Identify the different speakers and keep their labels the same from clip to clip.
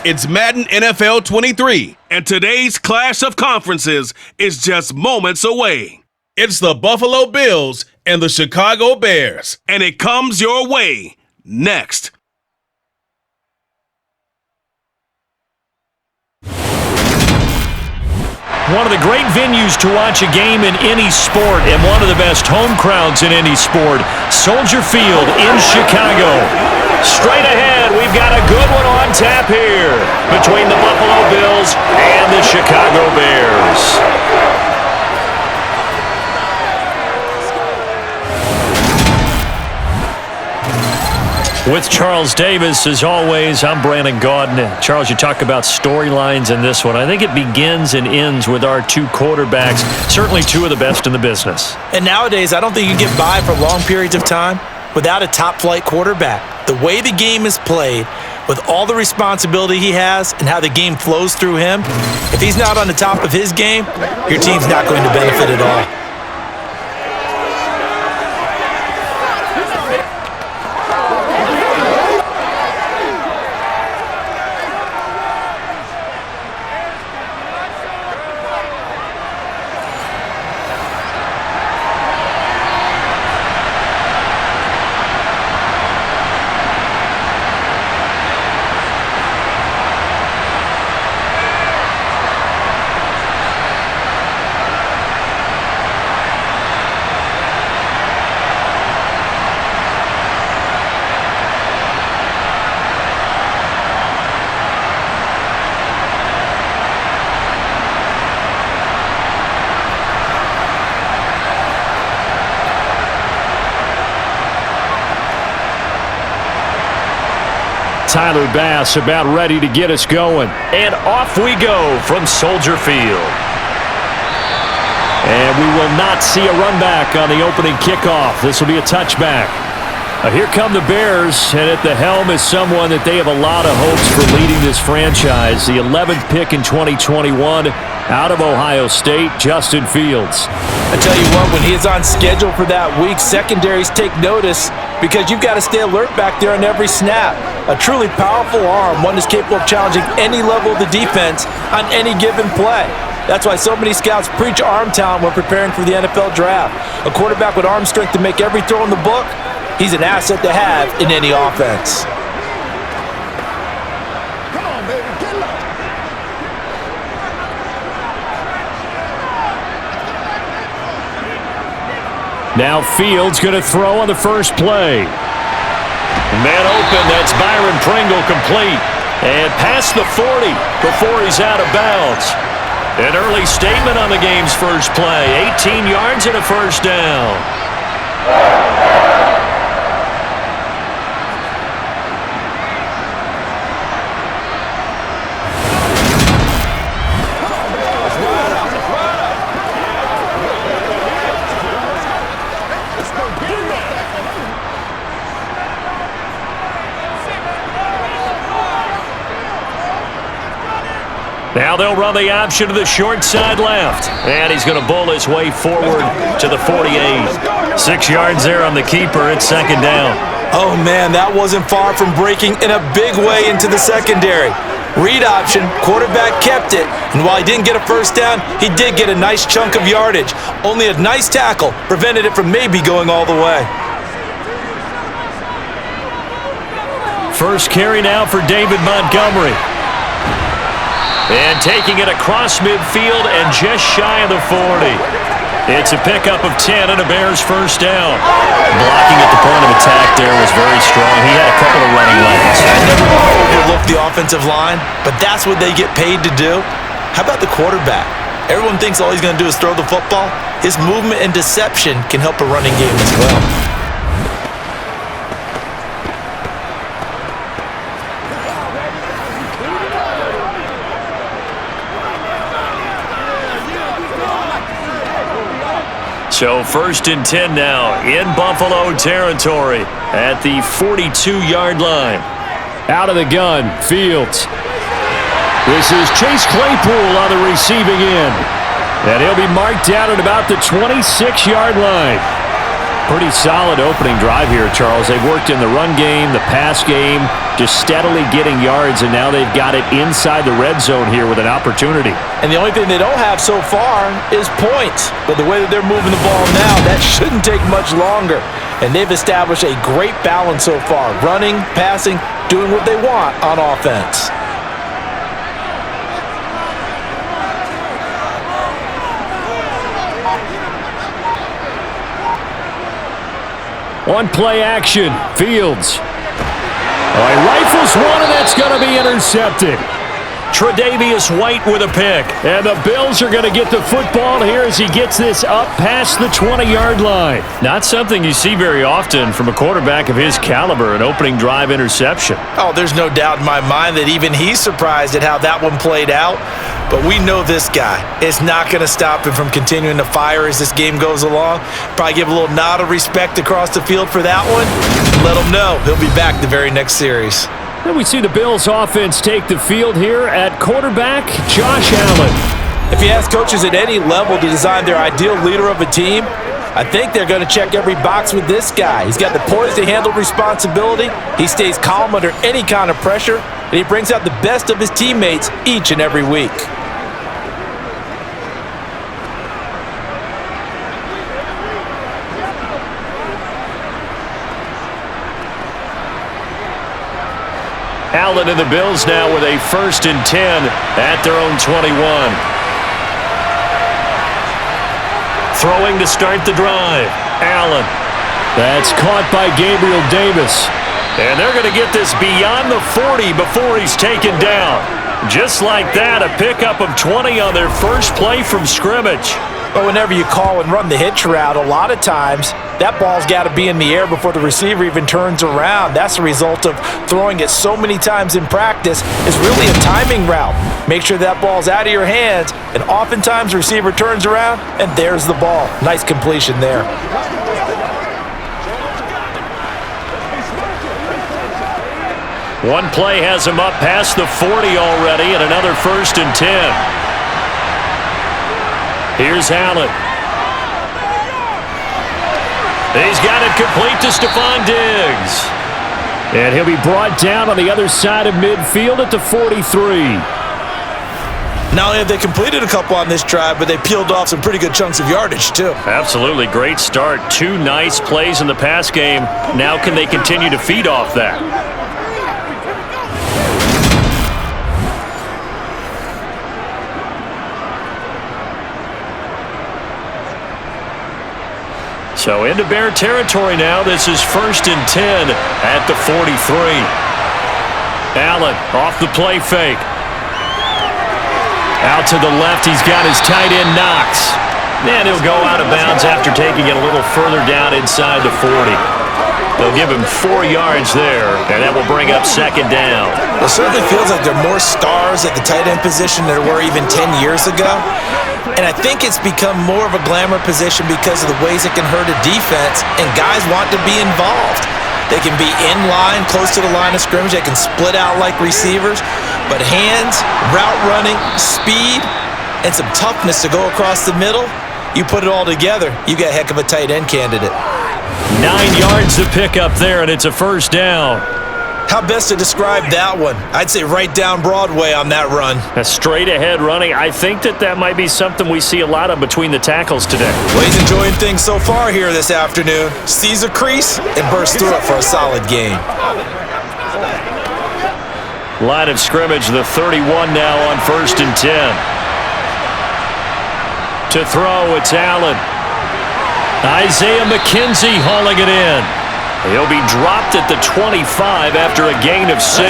Speaker 1: It's Madden NFL 23, and today's clash of conferences is just moments away. It's the Buffalo Bills and the Chicago Bears, and it comes your way next.
Speaker 2: One of the great venues to watch a game in any sport, and one of the best home crowds in any sport, Soldier Field in Chicago. Straight ahead, we've got a good one on tap here between the Buffalo Bills and the Chicago Bears. With Charles Davis, as always, I'm Brandon Gaudin. Charles, you talk about storylines in this one. I think it begins and ends with our two quarterbacks, certainly two of the best in the business.
Speaker 3: And nowadays, I don't think you get by for long periods of time without a top-flight quarterback. The way the game is played, with all the responsibility he has and how the game flows through him, if he's not on the top of his game, your team's not going to benefit at all.
Speaker 2: Tyler Bass about ready to get us going. And off we go from Soldier Field. And we will not see a run back on the opening kickoff. This will be a touchback. Here come the Bears, and at the helm is someone that they have a lot of hopes for leading this franchise. The 11th pick in 2021 out of Ohio State, Justin Fields.
Speaker 3: I tell you what, when he is on schedule for that week, secondaries take notice because you've got to stay alert back there on every snap. A truly powerful arm, one that's capable of challenging any level of the defense on any given play. That's why so many scouts preach arm talent when preparing for the NFL draft. A quarterback with arm strength to make every throw in the book, he's an asset to have in any offense.
Speaker 4: Come on, baby, get low.
Speaker 2: Now Fields going to throw on the first play. Man open, that's Byron Pringle complete. And past the 40 before he's out of bounds. An early statement on the game's first play. 18 yards and a first down. Now they'll run the option to the short side left. And he's going to bowl his way forward to the 48. 6 yards there on the keeper. It's second down.
Speaker 3: Oh, man, that wasn't far from breaking in a big way into the secondary. Read option, quarterback kept it. And while he didn't get a first down, he did get a nice chunk of yardage. Only a nice tackle prevented it from maybe going all the way.
Speaker 2: First carry now for David Montgomery. And taking it across midfield and just shy of the 40. It's a pickup of 10 and a Bears first down. Blocking at the point of attack there was very strong. He had a couple of running lanes.
Speaker 3: I never want to overlook the offensive line, but that's what they get paid to do. How about the quarterback? Everyone thinks all he's going to do is throw the football. His movement and deception can help a running game as well.
Speaker 2: So first and 10 now in Buffalo territory at the 42-yard line. Out of the gun, Fields. This is Chase Claypool on the receiving end. And he'll be marked down at about the 26-yard line. Pretty solid opening drive here, Charles. They've worked in the run game, the pass game, just steadily getting yards, and now they've got it inside the red zone here with an opportunity.
Speaker 3: And the only thing they don't have so far is points. But the way that they're moving the ball now, that shouldn't take much longer. And they've established a great balance so far. Running, passing, doing what they want on offense.
Speaker 2: One play action, Fields. Oh, he rifles one, and that's going to be intercepted. Tre'Davious White with a pick. And the Bills are going to get the football here as he gets this up past the 20-yard line. Not something you see very often from a quarterback of his caliber, an opening drive interception.
Speaker 3: Oh, there's no doubt in my mind that even he's surprised at how that one played out. But we know this guy is not going to stop him from continuing to fire as this game goes along. Probably give a little nod of respect across the field for that one. Let him know he'll be back the very next series.
Speaker 2: Then we see the Bills offense take the field here at quarterback, Josh Allen.
Speaker 3: If you ask coaches at any level to design their ideal leader of a team, I think they're going to check every box with this guy. He's got the poise to handle responsibility. He stays calm under any kind of pressure, and he brings out the best of his teammates each and every week.
Speaker 2: Allen and the Bills now with a 1st and 10 at their own 21. Throwing to start the drive. Allen. That's caught by Gabriel Davis. And they're going to get this beyond the 40 before he's taken down. Just like that, a pickup of 20 on their first play from scrimmage.
Speaker 3: But whenever you call and run the hitch route, a lot of times that ball's got to be in the air before the receiver even turns around. That's the result of throwing it so many times in practice. It's really a timing route. Make sure that ball's out of your hands, and oftentimes the receiver turns around, and there's the ball. Nice completion there.
Speaker 2: One play has him up past the 40 already, and another 1st and 10. Here's Allen. He's got it complete to Stephon Diggs. And he'll be brought down on the other side of midfield at the 43.
Speaker 3: Not only have they completed a couple on this drive, but they peeled off some pretty good chunks of yardage, too.
Speaker 2: Absolutely. Great start. 2 nice plays in the pass game. Now can they continue to feed off that? So into Bear territory now. This is 1st and 10 at the 43. Allen off the play fake. Out to the left, he's got his tight end Knox. And he'll go out of bounds after taking it a little further down inside the 40. They'll give him 4 yards there, and that will bring up 2nd down.
Speaker 3: It certainly feels like there are more stars at the tight end position than there were even 10 years ago. And I think it's become more of a glamour position because of the ways it can hurt a defense, and guys want to be involved. They can be in line, close to the line of scrimmage. They can split out like receivers. But hands, route running, speed, and some toughness to go across the middle, you put it all together, you got a heck of a tight end candidate.
Speaker 2: 9 yards to pick up there, and it's a 1st down.
Speaker 3: How best to describe that one? I'd say right down Broadway on that run.
Speaker 2: A straight-ahead running. I think that might be something we see a lot of between the tackles today.
Speaker 3: Well, he's enjoying things so far here this afternoon. Sees a crease and bursts through it for a solid gain.
Speaker 2: Line of scrimmage, the 31 now on 1st and 10. To throw, it's Allen. Isaiah McKenzie hauling it in. He'll be dropped at the 25 after a gain of 6.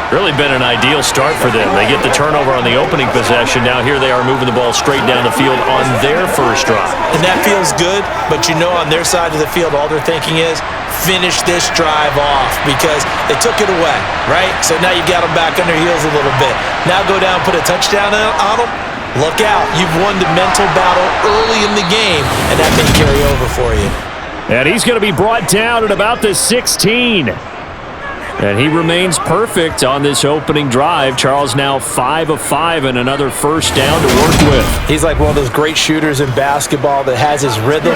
Speaker 2: Really been an ideal start for them. They get the turnover on the opening possession. Now here they are moving the ball straight down the field on their first drive.
Speaker 3: And that feels good, but you know on their side of the field all they're thinking is finish this drive off because they took it away, right? So now you've got them back on their heels a little bit. Now go down and put a touchdown on them. Look out. You've won the mental battle early in the game, and that may carry over for you.
Speaker 2: And he's going to be brought down at about the 16. And he remains perfect on this opening drive. Charles now 5 of 5 and another first down to work with.
Speaker 3: He's like one of those great shooters in basketball that has his rhythm,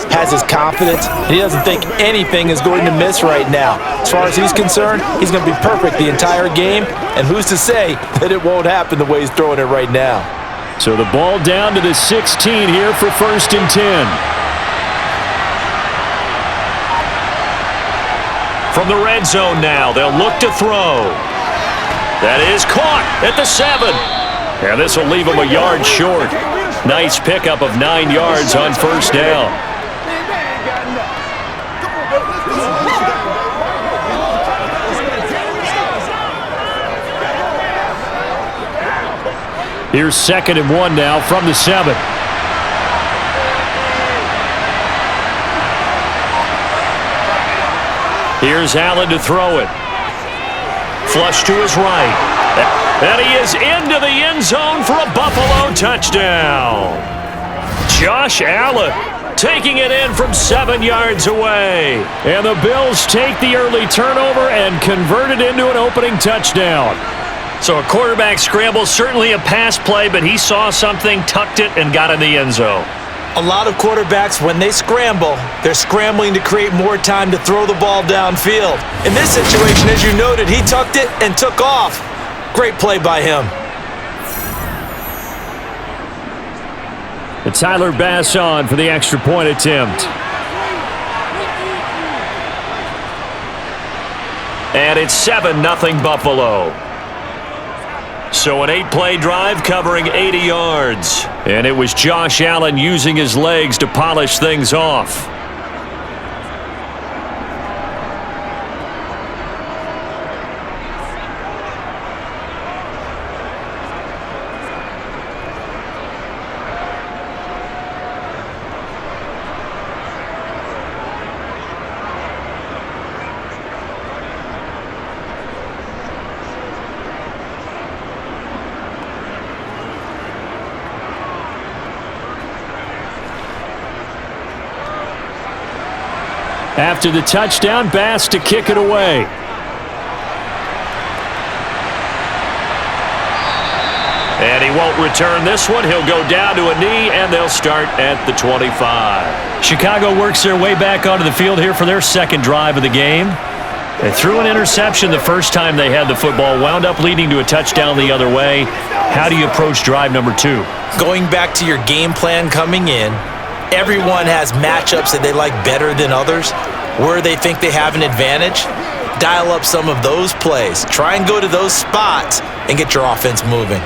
Speaker 3: has his confidence, and he doesn't think anything is going to miss right now. As far as he's concerned, he's going to be perfect the entire game, and who's to say that it won't happen the way he's throwing it right now.
Speaker 2: So the ball down to the 16 here for 1st and 10. From the red zone now, they'll look to throw. That is caught at the 7. And this will leave him a yard short. Nice pickup of 9 yards on first down. Here's 2nd and 1 now from the 7. Here's Allen to throw it. Flush to his right. And he is into the end zone for a Buffalo touchdown. Josh Allen taking it in from 7 yards away. And the Bills take the early turnover and convert it into an opening touchdown. So a quarterback scramble, certainly a pass play, but he saw something, tucked it, and got in the end zone.
Speaker 3: A lot of quarterbacks, when they scramble, they're scrambling to create more time to throw the ball downfield. In this situation, as you noted, he tucked it and took off. Great play by him.
Speaker 2: And Tyler Bass on for the extra point attempt. And it's 7-0 Buffalo. So an 8-play drive covering 80 yards. And it was Josh Allen using his legs to polish things off. After the touchdown, Bass to kick it away. And he won't return this one. He'll go down to a knee, and they'll start at the 25. Chicago works their way back onto the field here for their second drive of the game. They threw an interception the first time they had the football, wound up leading to a touchdown the other way. How do you approach drive number 2?
Speaker 3: Going back to your game plan coming in, everyone has matchups that they like better than others, where they think they have an advantage. Dial up some of those plays. Try and go to those spots and get your offense moving.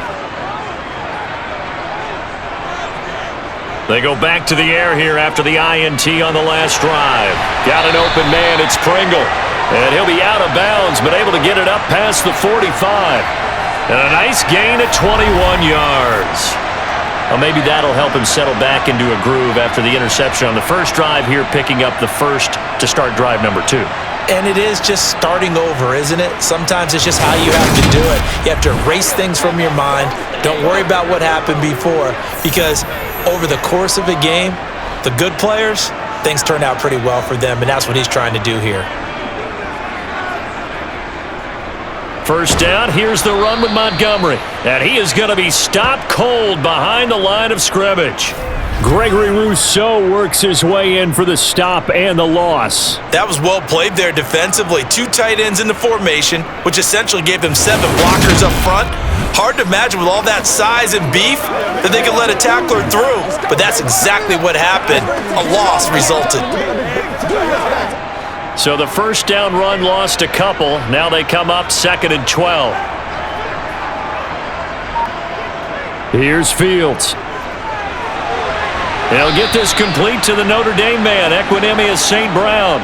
Speaker 2: They go back to the air here after the INT on the last drive. Got an open man, it's Pringle. And he'll be out of bounds, but able to get it up past the 45. And a nice gain at 21 yards. Well, maybe that'll help him settle back into a groove after the interception on the first drive here, picking up the first to start drive number 2.
Speaker 3: And it is just starting over, isn't it? Sometimes it's just how you have to do it. You have to erase things from your mind. Don't worry about what happened before, because over the course of a game, the good players, things turn out pretty well for them, and that's what he's trying to do here.
Speaker 2: First down, here's the run with Montgomery. And he is going to be stopped cold behind the line of scrimmage. Gregory Rousseau works his way in for the stop and the loss.
Speaker 3: That was well played there defensively. 2 tight ends in the formation, which essentially gave them 7 blockers up front. Hard to imagine with all that size and beef that they could let a tackler through. But that's exactly what happened. A loss resulted.
Speaker 2: So the first down run lost a couple. Now they come up 2nd and 12. Here's Fields. They'll get this complete to the Notre Dame man, Equinemius St. Brown.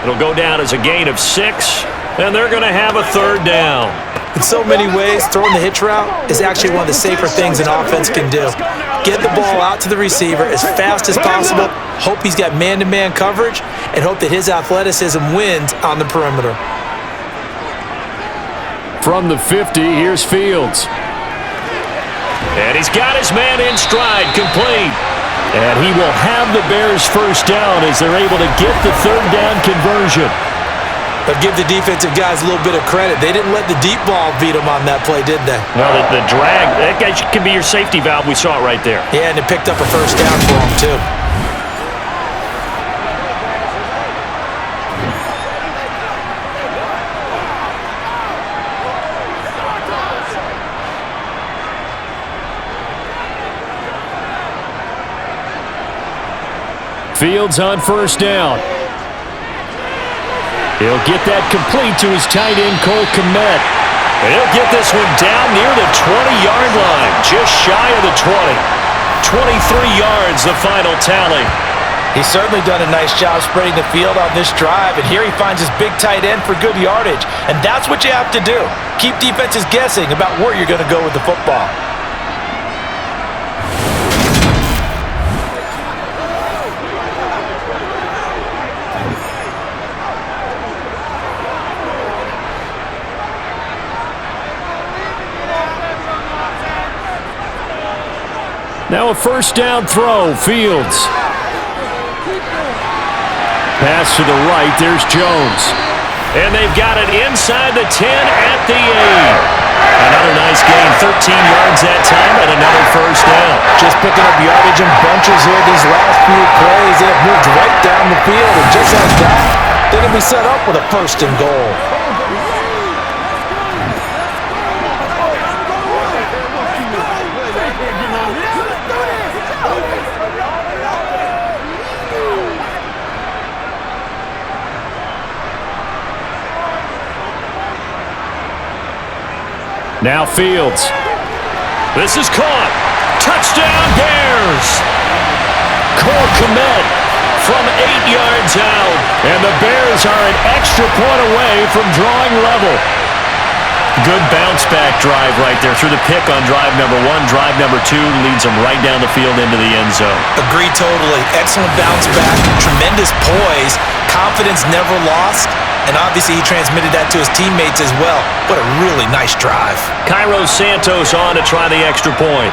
Speaker 2: It'll go down as a gain of 6, and they're going to have a 3rd down.
Speaker 3: In so many ways, throwing the hitch route is actually one of the safer things an offense can do. Get the ball out to the receiver as fast as possible, hope he's got man-to-man coverage, and hope that his athleticism wins on the perimeter.
Speaker 2: From the 50, here's Fields. And he's got his man in stride, complete. And he will have the Bears' first down as they're able to get the 3rd down conversion.
Speaker 3: But give the defensive guys a little bit of credit. They didn't let the deep ball beat them on that play, did they?
Speaker 2: No, the drag, that guy can be your safety valve. We saw it right there.
Speaker 3: Yeah, and it picked up a first down for them, too.
Speaker 2: Fields on first down. He'll get that complete to his tight end, Cole Kmet. And he'll get this one down near the 20-yard line, just shy of the 20. 23 yards, the final tally.
Speaker 3: He's certainly done a nice job spreading the field on this drive, and here he finds his big tight end for good yardage. And that's what you have to do. Keep defenses guessing about where you're going to go with the football.
Speaker 2: Now a first down throw, Fields. Pass to the right, there's Jones. And they've got it inside the 10 at the 8. Another nice gain, 13 yards that time, and another first down.
Speaker 3: Just picking up yardage in bunches here these last few plays. They have moved right down the field, and just like that, they can be set up with a first and goal.
Speaker 2: Now Fields. This is caught. Touchdown Bears! Cole Kmet from 8 yards out. And the Bears are an extra point away from drawing level. Good bounce-back drive right there through the pick on drive number 1. Drive number 2 leads them right down the field into the end zone.
Speaker 3: Agree totally. Excellent bounce-back. Tremendous poise. Confidence never lost. And obviously he transmitted that to his teammates as well. What a really nice drive.
Speaker 2: Cairo Santos on to try the extra point.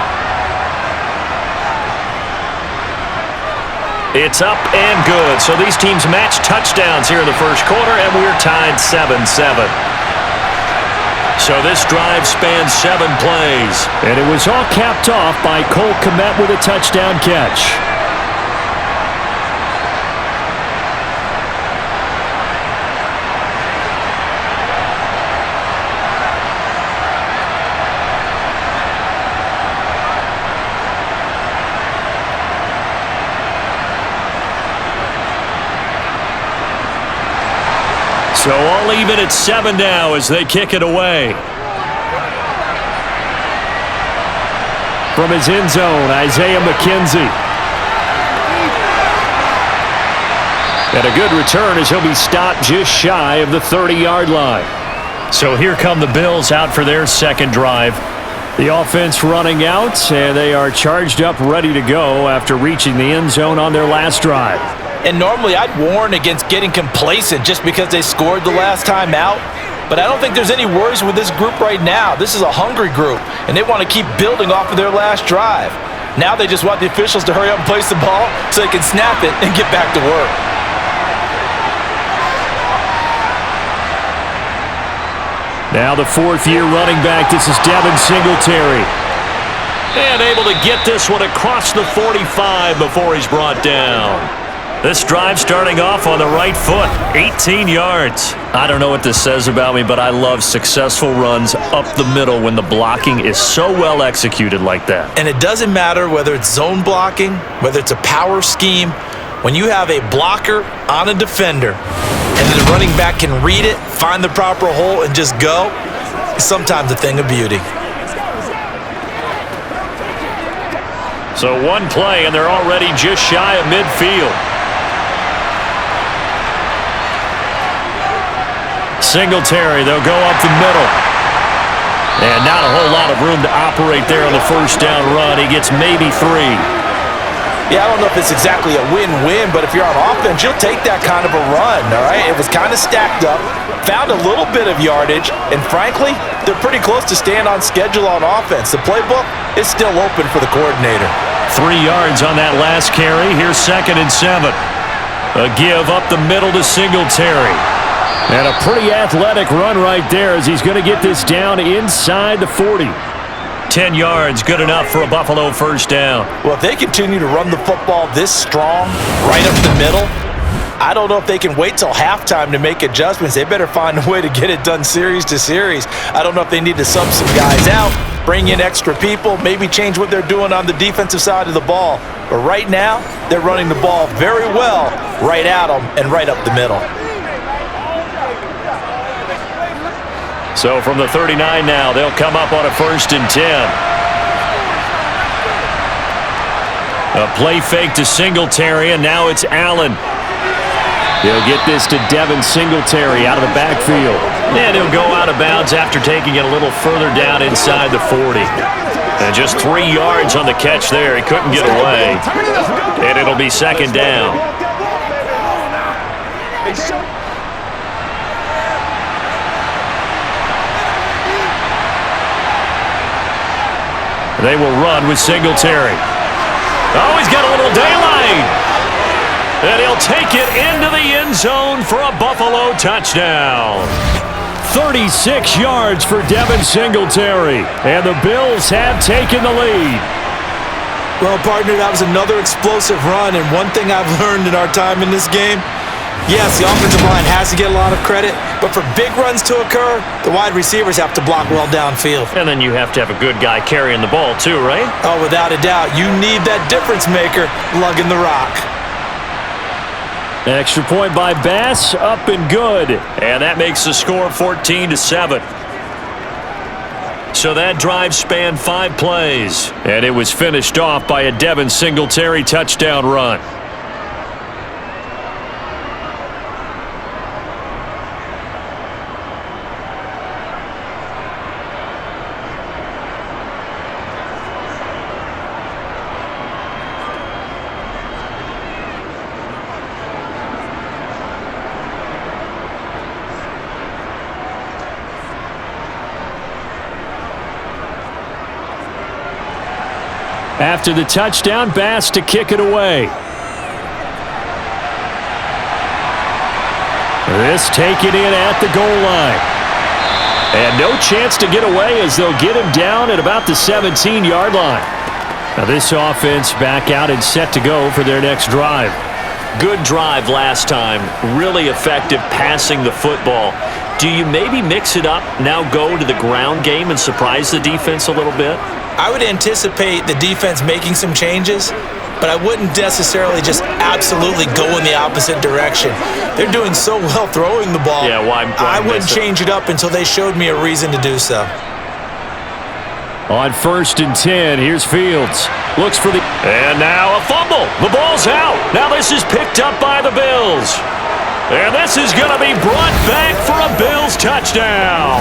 Speaker 2: It's up and good. So these teams match touchdowns here in the first quarter, and we're tied 7-7. So this drive spans 7 plays. And it was all capped off by Cole Kmet with a touchdown catch. So all even at 7 now as they kick it away. From his end zone, Isaiah McKenzie. And a good return as he'll be stopped just shy of the 30-yard line. So here come the Bills out for their second drive. The offense running out, and they are charged up, ready to go after reaching the end zone on their last drive.
Speaker 3: And normally I'd warn against getting complacent just because they scored the last time out. But I don't think there's any worries with this group right now. This is a hungry group, and they want to keep building off of their last drive. Now they just want the officials to hurry up and place the ball so they can snap it and get back to work.
Speaker 2: Now the fourth-year running back, this is Devin Singletary. And able to get this one across the 45 before he's brought down. This drive starting off on the right foot, 18 yards. I don't know what this says about me, but I love successful runs up the middle when the blocking is so well executed like that.
Speaker 3: And it doesn't matter whether it's zone blocking, whether it's a power scheme. When you have a blocker on a defender and the running back can read it, find the proper hole, and just go, it's sometimes a thing of beauty.
Speaker 2: So one play, and they're already just shy of midfield. Singletary, they'll go up the middle. And not a whole lot of room to operate there on the first down run. He gets maybe 3.
Speaker 3: Yeah, I don't know if it's exactly a win-win, but if you're on offense, you'll take that kind of a run, all right? It was kind of stacked up, found a little bit of yardage, and frankly, they're pretty close to staying on schedule on offense. The playbook is still open for the coordinator.
Speaker 2: 3 yards on that last carry. Here's 2nd and 7. A give up the middle to Singletary. And a pretty athletic run right there as he's going to get this down inside the 40. 10 yards, good enough for a Buffalo first down.
Speaker 3: Well, if they continue to run the football this strong, right up the middle, I don't know if they can wait till halftime to make adjustments. They better find a way to get it done series to series. I don't know if they need to sub some guys out, bring in extra people, maybe change what they're doing on the defensive side of the ball. But right now, they're running the ball very well right at them and right up the middle.
Speaker 2: So from the 39 now, they'll come up on a 1st and 10. A play fake to Singletary, and now it's Allen. He'll get this to Devin Singletary out of the backfield. And he'll go out of bounds after taking it a little further down inside the 40. And just 3 yards on the catch there. He couldn't get away. And it'll be 2nd down. They will run with Singletary. Oh, he's got a little daylight. And he'll take it into the end zone for a Buffalo touchdown. 36 yards for Devin Singletary. And the Bills have taken the lead.
Speaker 3: Well, partner, that was another explosive run. And one thing I've learned in our time in this game, yes, the offensive line has to get a lot of credit, but for big runs to occur, the wide receivers have to block well downfield.
Speaker 2: And then you have to have a good guy carrying the ball too, right?
Speaker 3: Oh, without a doubt. You need that difference maker lugging the rock.
Speaker 2: Extra point by Bass, up and good. And that makes the score 14-7. So that drive spanned 5 plays. And it was finished off by a Devin Singletary touchdown run. After the touchdown, Bass to kick it away. This taken in at the goal line. And no chance to get away as they'll get him down at about the 17-yard line. Now this offense back out and set to go for their next drive. Good drive last time. Really effective passing the football. Do you maybe mix it up, now go to the ground game and surprise the defense a little bit?
Speaker 3: I would anticipate the defense making some changes, but I wouldn't necessarily just absolutely go in the opposite direction. They're doing so well throwing the ball.
Speaker 2: Yeah, why
Speaker 3: I wouldn't change it up until they showed me a reason to do so.
Speaker 2: On 1st and 10, here's Fields. Looks for the... And now a fumble. The ball's out. Now this is picked up by the Bills. And this is going to be brought back for a Bills touchdown.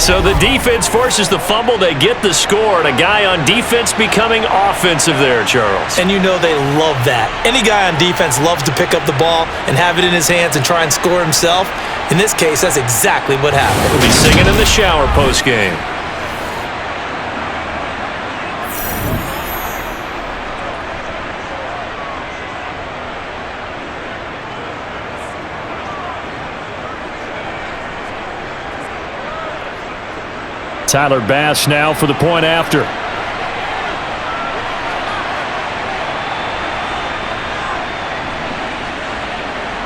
Speaker 2: So the defense forces the fumble. They get the score, and a guy on defense becoming offensive there, Charles.
Speaker 3: And you know they love that. Any guy on defense loves to pick up the ball and have it in his hands and try and score himself. In this case, that's exactly what happened.
Speaker 2: We'll be singing in the shower postgame. Tyler Bass now for the point after.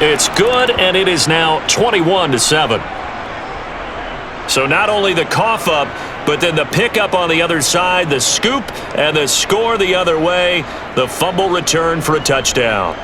Speaker 2: It's good, and it is now 21-7. So not only the cough up, but then the pickup on the other side, the scoop, and the score the other way. The fumble return for a touchdown.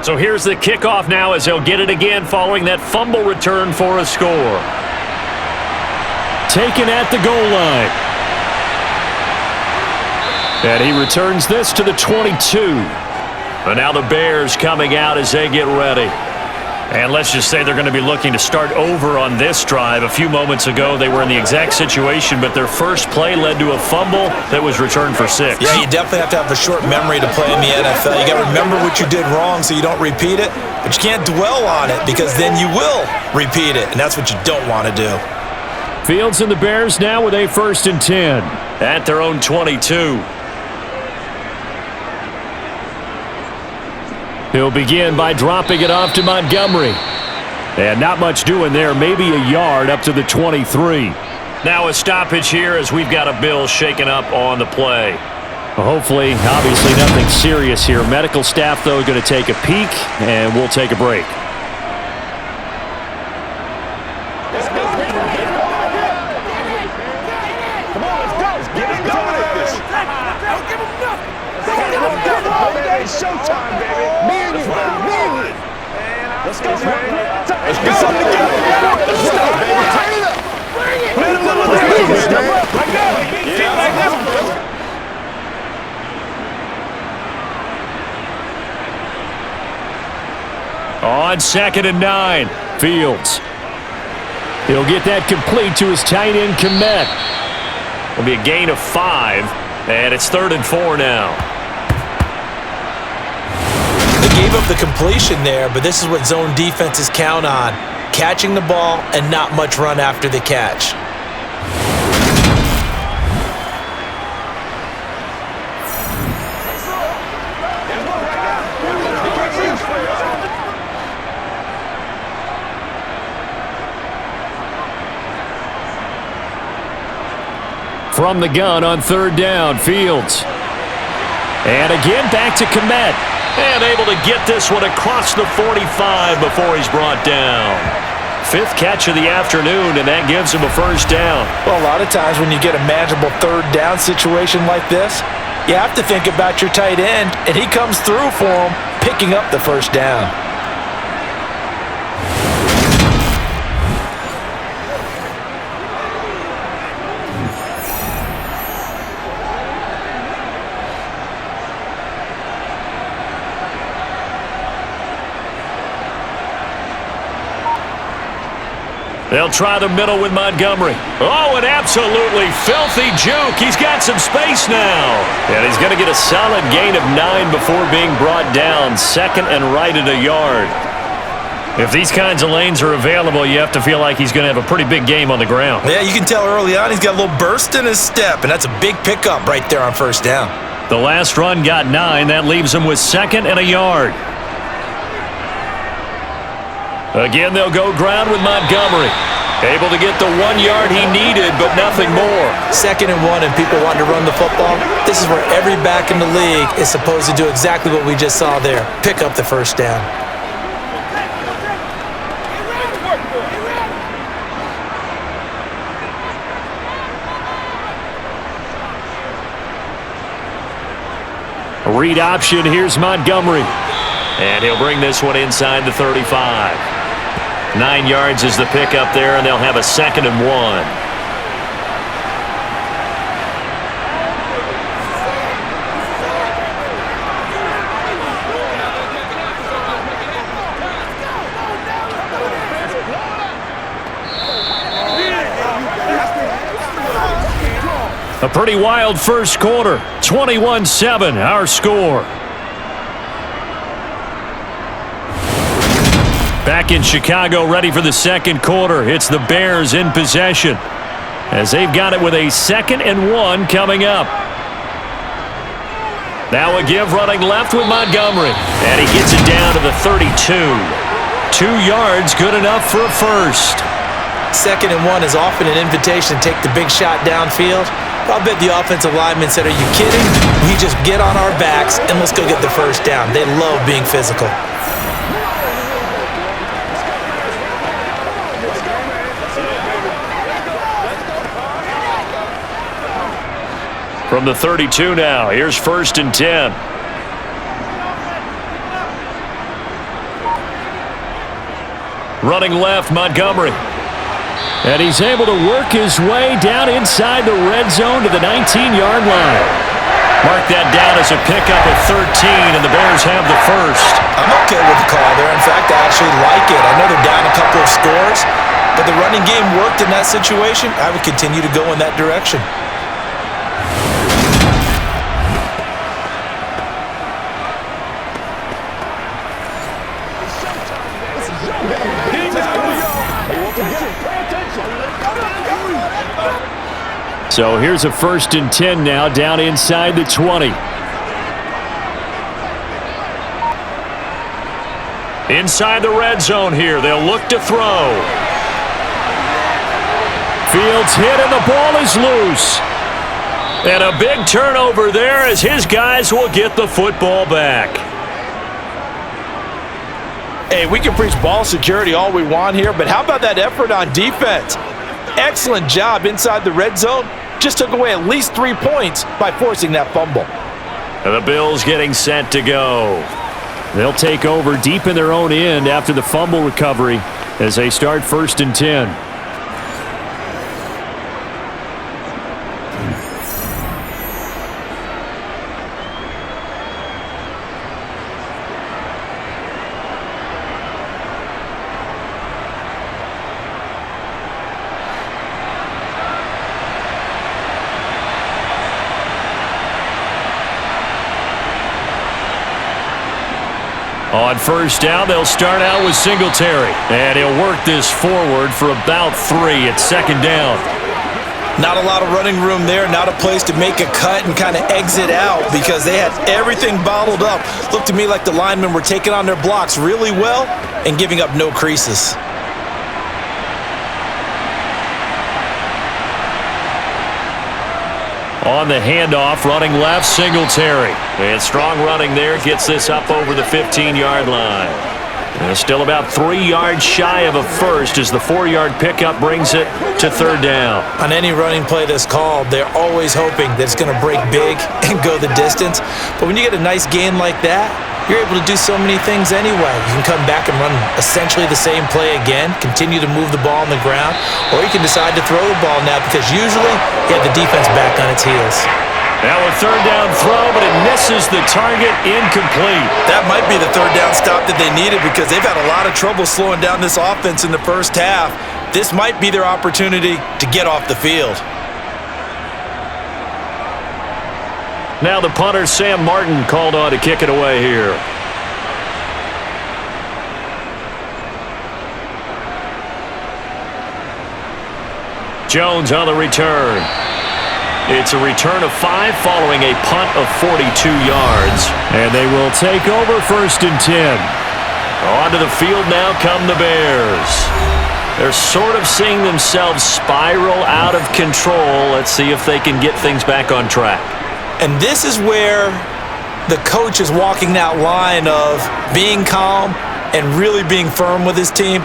Speaker 2: So here's the kickoff now as they'll get it again following that fumble return for a score. Taken at the goal line. And he returns this to the 22. And now the Bears coming out as they get ready. And let's just say they're going to be looking to start over on this drive. A few moments ago, they were in the exact situation, but their first play led to a fumble that was returned for 6.
Speaker 3: Yeah, you definitely have to have a short memory to play in the NFL. You got to remember what you did wrong so you don't repeat it, but you can't dwell on it because then you will repeat it, and that's what you don't want to do.
Speaker 2: Fields and the Bears now with a 1st and 10 at their own 22. He'll begin by dropping it off to Montgomery. And not much doing there, maybe a yard up to the 23. Now a stoppage here as we've got a Bill shaken up on the play. Well, hopefully, obviously nothing serious here. Medical staff, though, going to take a peek, and we'll take a break.
Speaker 4: It's showtime, baby. Me and you, man. Let's go, man. Let's go. Let's go, baby. Turn it up. Bring it. Like that.
Speaker 2: On 2nd and 9, Fields. He'll get that complete to his tight end, Komet. It'll be a gain of 5, and it's 3rd and 4 now.
Speaker 3: They gave up the completion there, but this is what zone defenses count on. Catching the ball and not much run after the catch.
Speaker 2: From the gun on 3rd down, Fields. And again back to Komet. And able to get this one across the 45 before he's brought down. 5th catch of the afternoon, and that gives him a 1st down.
Speaker 3: Well, a lot of times when you get a manageable 3rd down situation like this, you have to think about your tight end, and he comes through for him, picking up the 1st down.
Speaker 2: They'll try the middle with Montgomery. Oh, an absolutely filthy juke. He's got some space now. And he's going to get a solid gain of 9 before being brought down. 2nd and right at a yard. If these kinds of lanes are available, you have to feel like he's going to have a pretty big game on the ground.
Speaker 3: Yeah, you can tell early on he's got a little burst in his step, and that's a big pickup right there on 1st down.
Speaker 2: The last run got 9. That leaves him with 2nd and a yard. Again, they'll go ground with Montgomery. Able to get the 1 yard he needed, but nothing more.
Speaker 3: 2nd and 1 and people wanting to run the football. This is where every back in the league is supposed to do exactly what we just saw there. Pick up the 1st down.
Speaker 2: Read option, here's Montgomery. And he'll bring this one inside the 35. 9 yards is the pickup there, and they'll have a 2nd and 1. A pretty wild first quarter. 21-7, our score. Back in Chicago, ready for the second quarter. It's the Bears in possession as they've got it with a 2nd and 1 coming up. Now a give running left with Montgomery. And he gets it down to the 32. 2 yards, good enough for a first.
Speaker 3: 2nd and 1 is often an invitation to take the big shot downfield. I'll bet the offensive lineman said, "Are you kidding? We just get on our backs and let's go get the first down." They love being physical.
Speaker 2: From the 32 now, here's 1st and 10. Running left, Montgomery. And he's able to work his way down inside the red zone to the 19-yard line. Mark that down as a pickup of 13, and the Bears have the first.
Speaker 3: I'm okay with the call there. In fact, I actually like it. I know they're down a couple of scores, but the running game worked in that situation. I would continue to go in that direction.
Speaker 2: So here's a 1st and 10 now, down inside the 20. Inside the red zone here, they'll look to throw. Fields hit and the ball is loose. And a big turnover there as his guys will get the football back.
Speaker 3: Hey, we can preach ball security all we want here, but how about that effort on defense? Excellent job inside the red zone. Just took away at least 3 points by forcing that fumble.
Speaker 2: And the Bills getting set to go. They'll take over deep in their own end after the fumble recovery as they start 1st and 10. On 1st down, they'll start out with Singletary. And he'll work this forward for about 3 at 2nd down.
Speaker 3: Not a lot of running room there, not a place to make a cut and kind of exit out because they had everything bottled up. Looked to me like the linemen were taking on their blocks really well and giving up no creases.
Speaker 2: On the handoff, running left, Singletary. And strong running there gets this up over the 15-yard line. And still about 3 yards shy of a first as the 4-yard pickup brings it to 3rd down.
Speaker 3: On any running play that's called, they're always hoping that it's going to break big and go the distance. But when you get a nice gain like that, you're able to do so many things anyway. You can come back and run essentially the same play again, continue to move the ball on the ground, or you can decide to throw the ball now because usually you have the defense back on its heels.
Speaker 2: Now a 3rd down throw, but it misses the target, incomplete.
Speaker 3: That might be the 3rd down stop that they needed because they've had a lot of trouble slowing down this offense in the first half. This might be their opportunity to get off the field.
Speaker 2: Now the punter, Sam Martin, called on to kick it away here. Jones on the return. It's a return of 5 following a punt of 42 yards. And they will take over 1st and 10. Onto the field now come the Bears. They're sort of seeing themselves spiral out of control. Let's see if they can get things back on track.
Speaker 3: And this is where the coach is walking that line of being calm and really being firm with his team.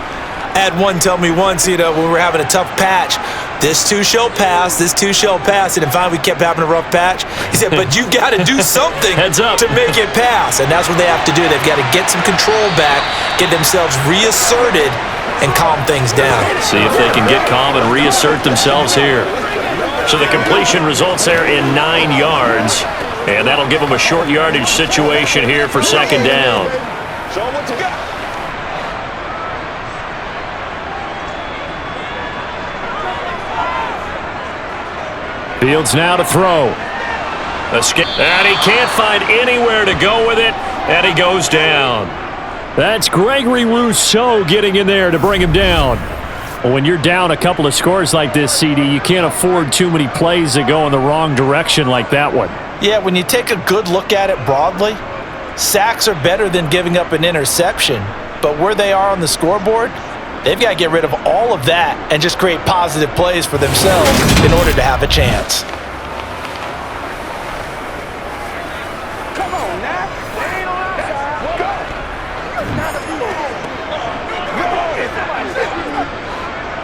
Speaker 3: I had one tell me once, when we were having a tough patch, this too shall pass, this too shall pass. And finally we kept having a rough patch. He said, but you got to do something to make it pass. And that's what they have to do. They've got to get some control back, get themselves reasserted, and calm things down.
Speaker 2: See if they can get calm and reassert themselves here. So the completion results there in 9 yards. And that'll give them a short yardage situation here for 2nd down.
Speaker 4: Show them what you got.
Speaker 2: Fields now to throw. And he can't find anywhere to go with it. And he goes down. That's Gregory Rousseau getting in there to bring him down. Well, when you're down a couple of scores like this, CD, you can't afford too many plays that go in the wrong direction like that one.
Speaker 3: Yeah, when you take a good look at it broadly, sacks are better than giving up an interception. But where they are on the scoreboard, they've got to get rid of all of that and just create positive plays for themselves in order to have a chance.
Speaker 4: Come on now. They ain't on our side. Go.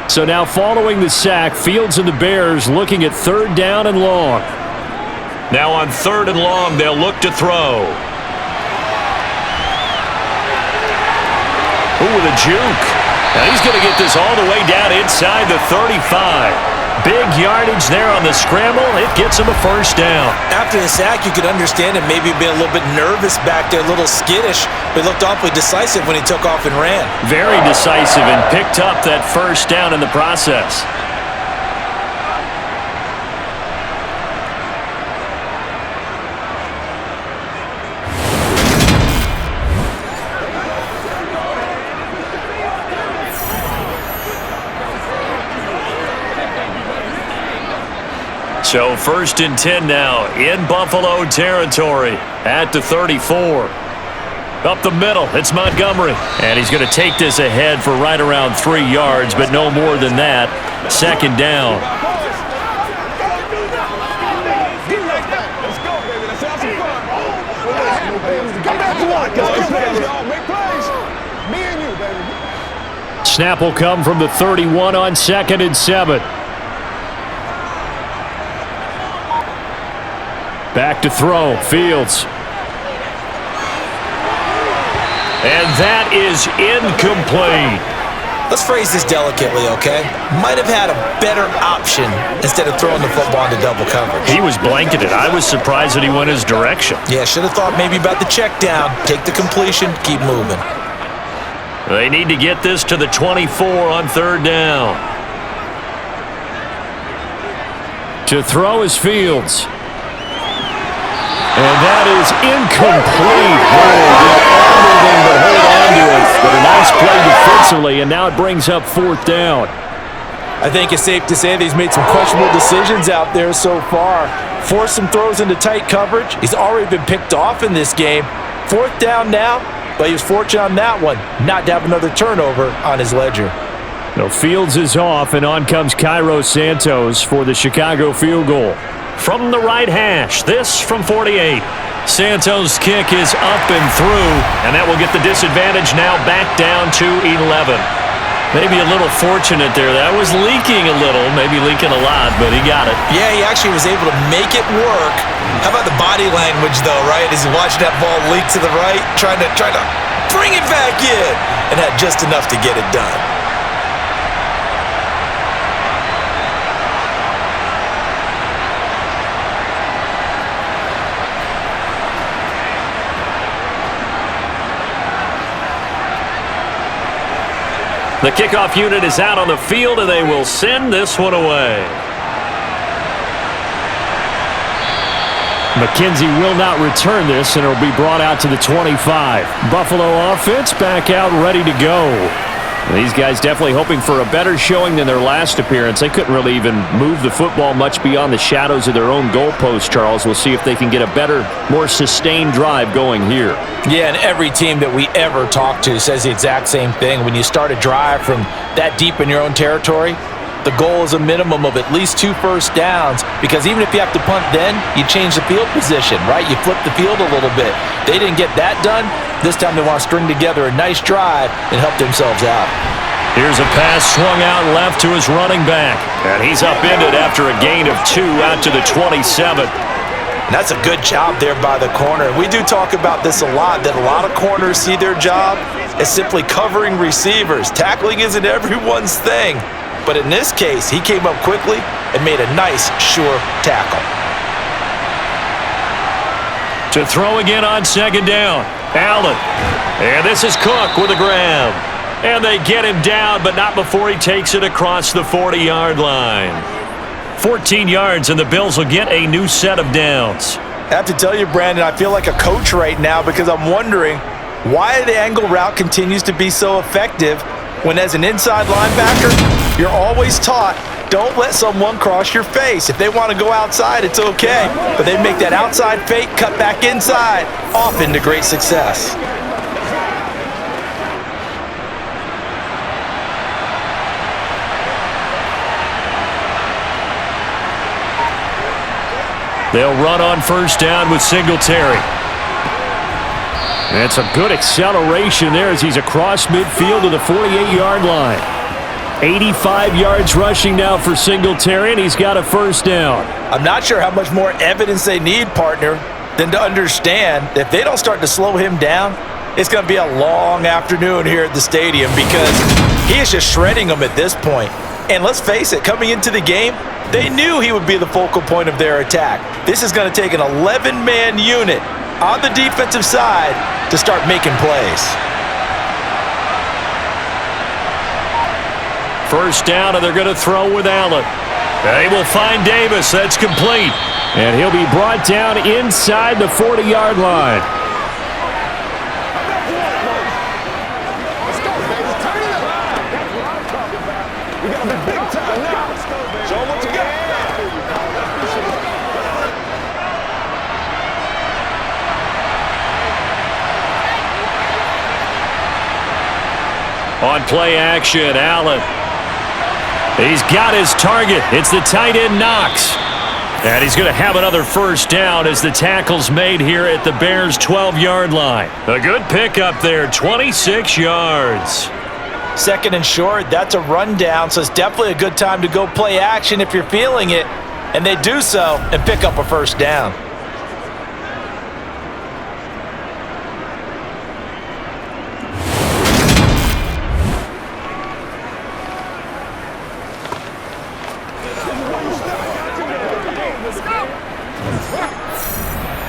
Speaker 2: So now following the sack, Fields and the Bears looking at 3rd down and long. Now on 3rd and long, they'll look to throw. Ooh, with a juke. Now he's going to get this all the way down inside the 35. Big yardage there on the scramble. It gets him a first down.
Speaker 3: After the sack, you could understand him maybe being a little bit nervous back there, a little skittish, but he looked awfully decisive when he took off and ran.
Speaker 2: Very decisive and picked up that first down in the process. So 1st and 10 now in Buffalo territory at the 34. Up the middle, it's Montgomery. And he's going to take this ahead for right around 3 yards, but no more than that. 2nd down. Snap will come from the 31 on 2nd and 7. Back to throw, Fields. And that is incomplete.
Speaker 3: Let's phrase this delicately, okay? Might have had a better option instead of throwing the football into double coverage.
Speaker 2: He was blanketed. I was surprised that he went his direction.
Speaker 3: Yeah, should have thought maybe about the check down, take the completion, keep moving.
Speaker 2: They need to get this to the 24 on 3rd down. To throw is Fields. And that is incomplete. Everything but hold on to it. But a nice play defensively, and now it brings up 4th down.
Speaker 3: I think it's safe to say that he's made some questionable decisions out there so far. Forced some throws into tight coverage. He's already been picked off in this game. 4th down now, but he was fortunate on that one not to have another turnover on his ledger.
Speaker 2: No, Fields is off, and on comes Cairo Santos for the Chicago field goal. From the right hash, this from 48. Santos' kick is up and through, and that will get the disadvantage now back down to 11. Maybe a little fortunate there. That was leaking a little, maybe leaking a lot, but he got it.
Speaker 3: Yeah, he actually was able to make it work. How about the body language, though, right? As he watched that ball leak to the right, trying to bring it back in, and had just enough to get it done.
Speaker 2: The kickoff unit is out on the field, and they will send this one away. McKenzie will not return this, and it will be brought out to the 25. Buffalo offense back out ready to go. These guys definitely hoping for a better showing than their last appearance. They couldn't really even move the football much beyond the shadows of their own goalpost, Charles. We'll see if they can get a better, more sustained drive going here.
Speaker 3: Yeah, and every team that we ever talk to says the exact same thing. When you start a drive from that deep in your own territory, the goal is a minimum of at least 2 first downs, because even if you have to punt then, you change the field position, right? You flip the field a little bit. They didn't get that done. This time they want to string together a nice drive and help themselves out.
Speaker 2: Here's a pass swung out left to his running back, and he's upended after a gain of 2 out to the 27.
Speaker 3: And that's a good job there by the corner. We do talk about this a lot, that a lot of corners see their job as simply covering receivers. Tackling isn't everyone's thing. But in this case, he came up quickly and made a nice, sure tackle.
Speaker 2: To throw again on 2nd down, Allen. And this is Cook with a grab. And they get him down, but not before he takes it across the 40-yard line. 14 yards, and the Bills will get a new set of downs.
Speaker 3: I have to tell you, Brandon, I feel like a coach right now, because I'm wondering why the angle route continues to be so effective when, as an inside linebacker, you're always taught, don't let someone cross your face. If they want to go outside, it's okay. But they make that outside fake, cut back inside, often to great success.
Speaker 2: They'll run on 1st down with Singletary. That's a good acceleration there as he's across midfield to the 48-yard line. 85 yards rushing now for Singletary, and he's got a 1st down.
Speaker 3: I'm not sure how much more evidence they need, partner, than to understand that if they don't start to slow him down, it's going to be a long afternoon here at the stadium, because he is just shredding them at this point. And let's face it, coming into the game, they knew he would be the focal point of their attack. This is going to take an 11-man unit on the defensive side to start making plays.
Speaker 2: First down, and they're going to throw with Allen. They will find Davis. That's complete. And he'll be brought down inside the 40-yard line.
Speaker 4: Let's go, baby. Turn it up. That's what I'm talking about. We got to be big time now. Let's go, baby. Show them what you got.
Speaker 2: On play action, Allen. He's got his target. It's the tight end, Knox. And he's going to have another first down as the tackle's made here at the Bears' 12-yard line. A good pickup there, 26 yards.
Speaker 3: Second and short, that's a rundown, so it's definitely a good time to go play action if you're feeling it. And they do so and pick up a first down.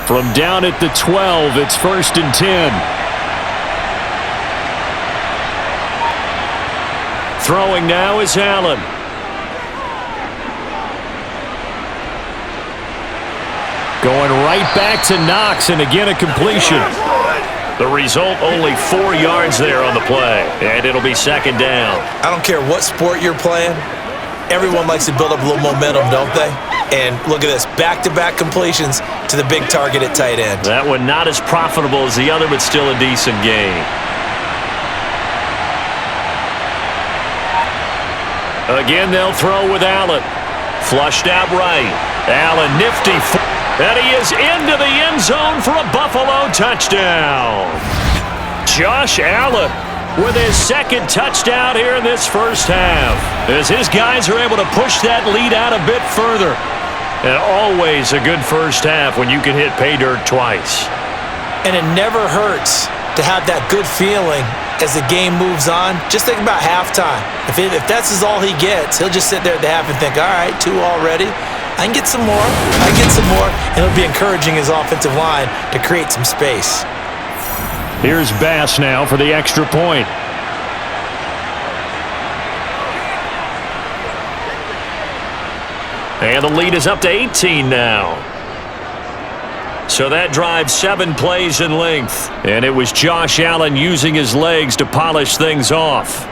Speaker 2: From down at the 12, it's 1st and 10. Throwing now is Allen. Going right back to Knox, and again a completion. The result, only 4 yards there on the play, and it'll be 2nd down.
Speaker 3: I don't care what sport you're playing. Everyone likes to build up a little momentum, don't they? And look at this, back-to-back completions to the big target at tight end.
Speaker 2: That one not as profitable as the other, but still a decent gain. Again, they'll throw with Allen. Flushed out right. Allen nifty. And he is into the end zone for a Buffalo touchdown. Josh Allen with his 2nd touchdown here in this first half, as his guys are able to push that lead out a bit further. And always a good first half when you can hit pay dirt twice.
Speaker 3: And it never hurts to have that good feeling as the game moves on. Just think about halftime. If that's all he gets, he'll just sit there at the half and think, all right, 2 already. I can get some more. I can get some more. And it'll be encouraging his offensive line to create some space.
Speaker 2: Here's Bass now for the extra point. And the lead is up to 18 now. So that drives 7 plays in length. And it was Josh Allen using his legs to polish things off.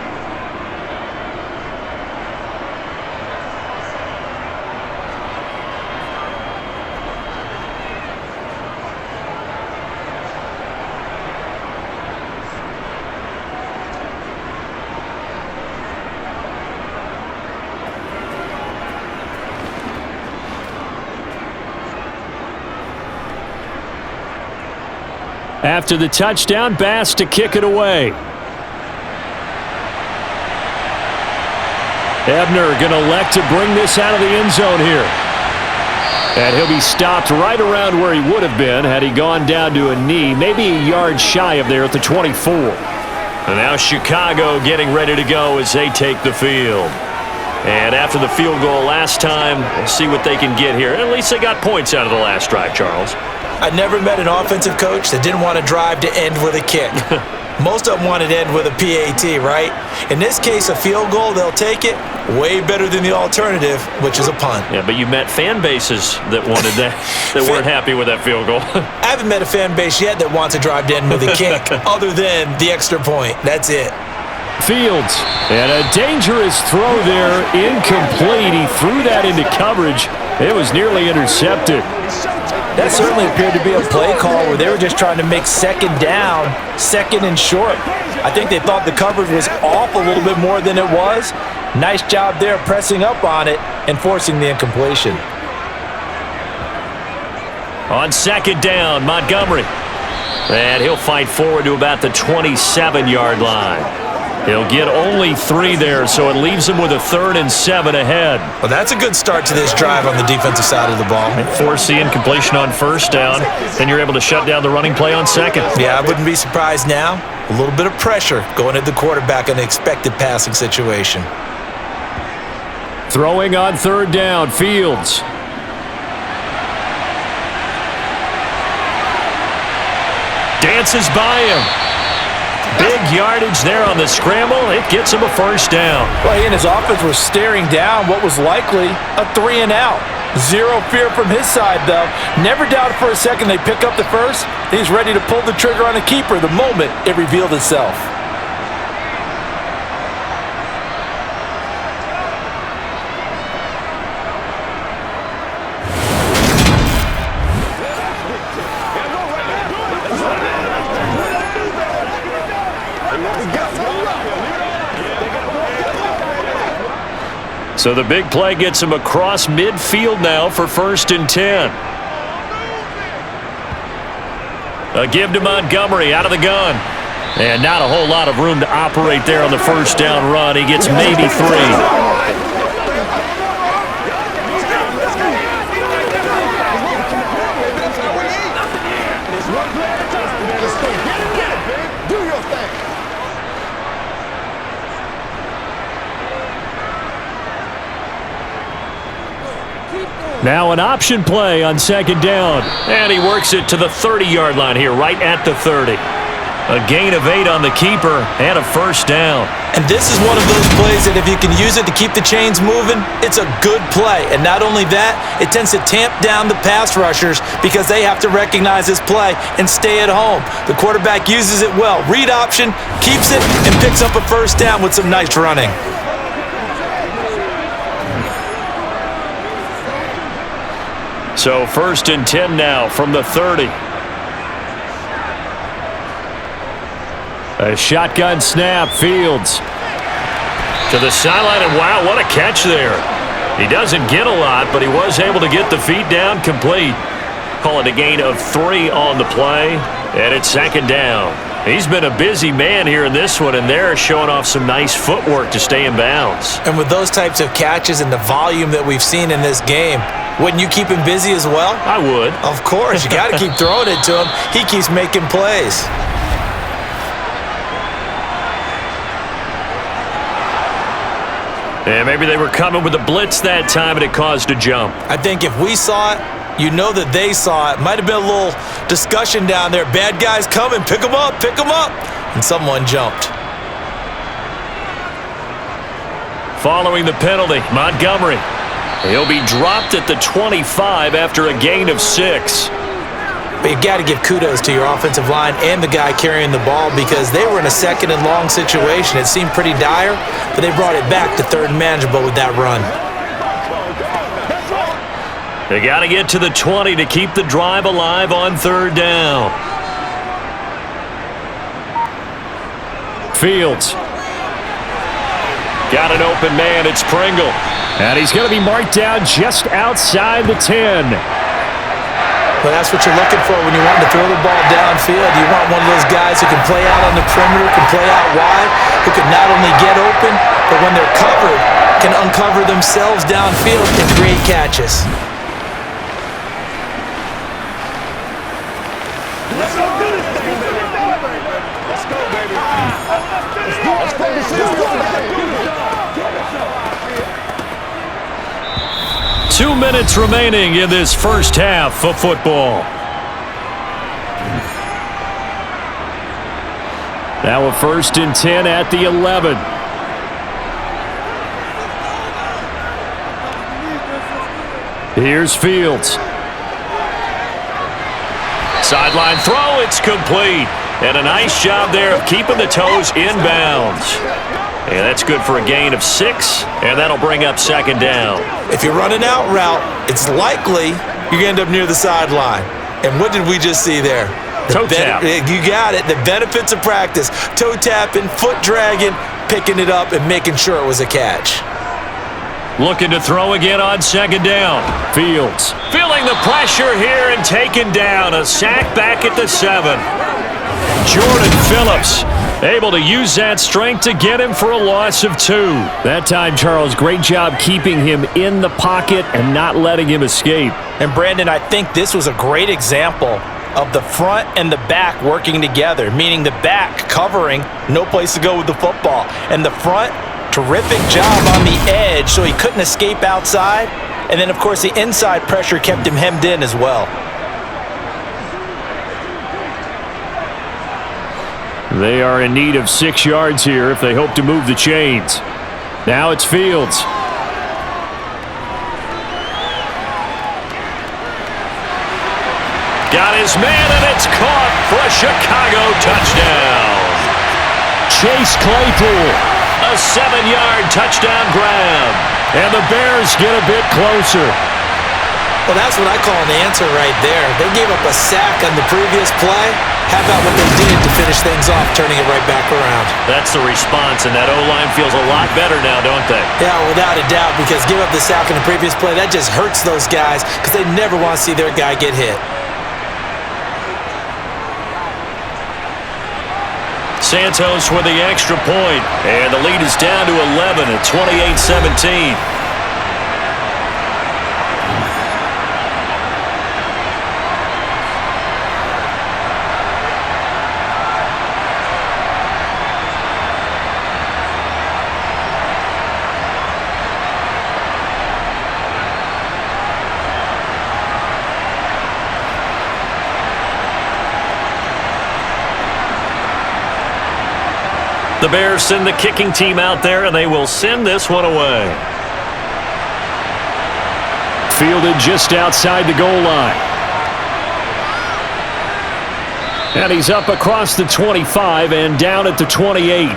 Speaker 2: After the touchdown, Bass to kick it away. Ebner going to elect to bring this out of the end zone here. And he'll be stopped right around where he would have been had he gone down to a knee, maybe a yard shy of there at the 24. And now Chicago getting ready to go as they take the field. And after the field goal last time, we'll see what they can get here. At least they got points out of the last drive, Charles.
Speaker 3: I never met an offensive coach that didn't want to drive to end with a kick. Most of them wanted to end with a PAT, right? In this case, a field goal, they'll take it. Way better than the alternative, which is a punt.
Speaker 2: Yeah, but you met fan bases that wanted that, that weren't happy with that field goal.
Speaker 3: I haven't met a fan base yet that wants to drive to end with a kick, other than the extra point. That's it.
Speaker 2: Fields, and a dangerous throw there, incomplete. He threw that into coverage. It was nearly intercepted.
Speaker 3: That certainly appeared to be a play call where they were just trying to make 2nd down, 2nd and short. I think they thought the coverage was off a little bit more than it was. Nice job there pressing up on it and forcing the incompletion.
Speaker 2: On 2nd down, Montgomery. And he'll fight forward to about the 27-yard line. He'll get only 3 there, so it leaves him with a 3rd and 7 ahead.
Speaker 3: Well, that's a good start to this drive on the defensive side of the ball.
Speaker 2: Force the incompletion on 1st down, then you're able to shut down the running play on 2nd.
Speaker 3: Yeah, I wouldn't be surprised now. A little bit of pressure going at the quarterback in an expected passing situation.
Speaker 2: Throwing on third down, Fields. Dances by him. Big yardage there on the scramble. It gets him a first down.
Speaker 3: Well, he and his offense were staring down what was likely a 3-and-out. Zero fear from his side, though. Never doubted for a second they pick up the first. He's ready to pull the trigger on a keeper the moment it revealed itself.
Speaker 2: So the big play gets him across midfield now for 1st and 10. A give to Montgomery out of the gun. And not a whole lot of room to operate there on the first down run. He gets maybe 3. Now an option play on 2nd down. And he works it to the 30-yard line here, right at the 30. A gain of 8 on the keeper and a first down.
Speaker 3: And this is one of those plays that if you can use it to keep the chains moving, it's a good play. And not only that, it tends to tamp down the pass rushers because they have to recognize this play and stay at home. The quarterback uses it well. Read option, keeps it, and picks up a first down with some nice running.
Speaker 2: So 1st and 10 now from the 30. A shotgun snap, Fields. To the sideline, and wow, what a catch there. He doesn't get a lot, but he was able to get the feet down complete. Call it a gain of 3 on the play, and it's 2nd down. He's been a busy man here in this one, and they're showing off some nice footwork to stay in bounds.
Speaker 3: And with those types of catches and the volume that we've seen in this game, wouldn't you keep him busy as well?
Speaker 2: I would.
Speaker 3: Of course. You got to keep throwing it to him. He keeps making plays.
Speaker 2: And maybe they were coming with a blitz that time, and it caused a jump.
Speaker 3: I think if we saw it, you know that they saw it. Might have been a little discussion down there. Bad guys coming. Pick them up. Pick them up. And someone jumped.
Speaker 2: Following the penalty, Montgomery. He'll be dropped at the 25 after a gain of 6.
Speaker 3: But you've got to give kudos to your offensive line and the guy carrying the ball because they were in a 2nd and long situation. It seemed pretty dire, but they brought it back to 3rd and manageable with that run.
Speaker 2: They got to get to the 20 to keep the drive alive on 3rd down. Fields. Got an open man. It's Pringle. And he's going to be marked down just outside the 10.
Speaker 3: Well, that's what you're looking for when you want to throw the ball downfield. You want one of those guys who can play out on the perimeter, can play out wide, who can not only get open, but when they're covered, can uncover themselves downfield and create catches.
Speaker 4: Let's go do this thing, baby. Let's go, baby. Let's go.
Speaker 2: 2 minutes remaining in this first half of football. Now a 1st and 10 at the 11. Here's Fields. Sideline throw, it's complete. And a nice job there of keeping the toes in bounds. And that's good for a gain of 6, and that'll bring up 2nd down.
Speaker 3: If you're running out route, it's likely you're going to end up near the sideline. And what did we just see there?
Speaker 2: Toe tap.
Speaker 3: You got it. The benefits of practice. Toe tapping, foot dragging, picking it up, and making sure it was a catch.
Speaker 2: Looking to throw again on 2nd down. Fields feeling the pressure here and taken down. A sack back at the 7. Jordan Phillips able to use that strength to get him for a loss of 2. That time, Charles, great job keeping him in the pocket and not letting him escape.
Speaker 3: And Brandon, I think this was a great example of the front and the back working together, meaning the back covering, no place to go with the football, and the front Terrific job on the edge so he couldn't escape outside. And then, of course, the inside pressure kept him hemmed in as well.
Speaker 2: They are in need of 6 yards here if they hope to move the chains. Now it's Fields. Got his man, and it's caught for a Chicago touchdown. Chase Claypool, a 7-yard touchdown grab. And the Bears get a bit closer.
Speaker 3: Well, that's what I call an answer right there. They gave up a sack on the previous play. How about what they did to finish things off, turning it right back around?
Speaker 2: That's the response, and that O-line feels a lot better now, don't they?
Speaker 3: Yeah, without a doubt, because give up the sack on the previous play, that just hurts those guys because they never want to see their guy get hit.
Speaker 2: Santos with the extra point, and the lead is down to 11 at 28-17. The Bears send the kicking team out there, and they will send this one away. Fielded just outside the goal line. And he's up across the 25 and down at the 28.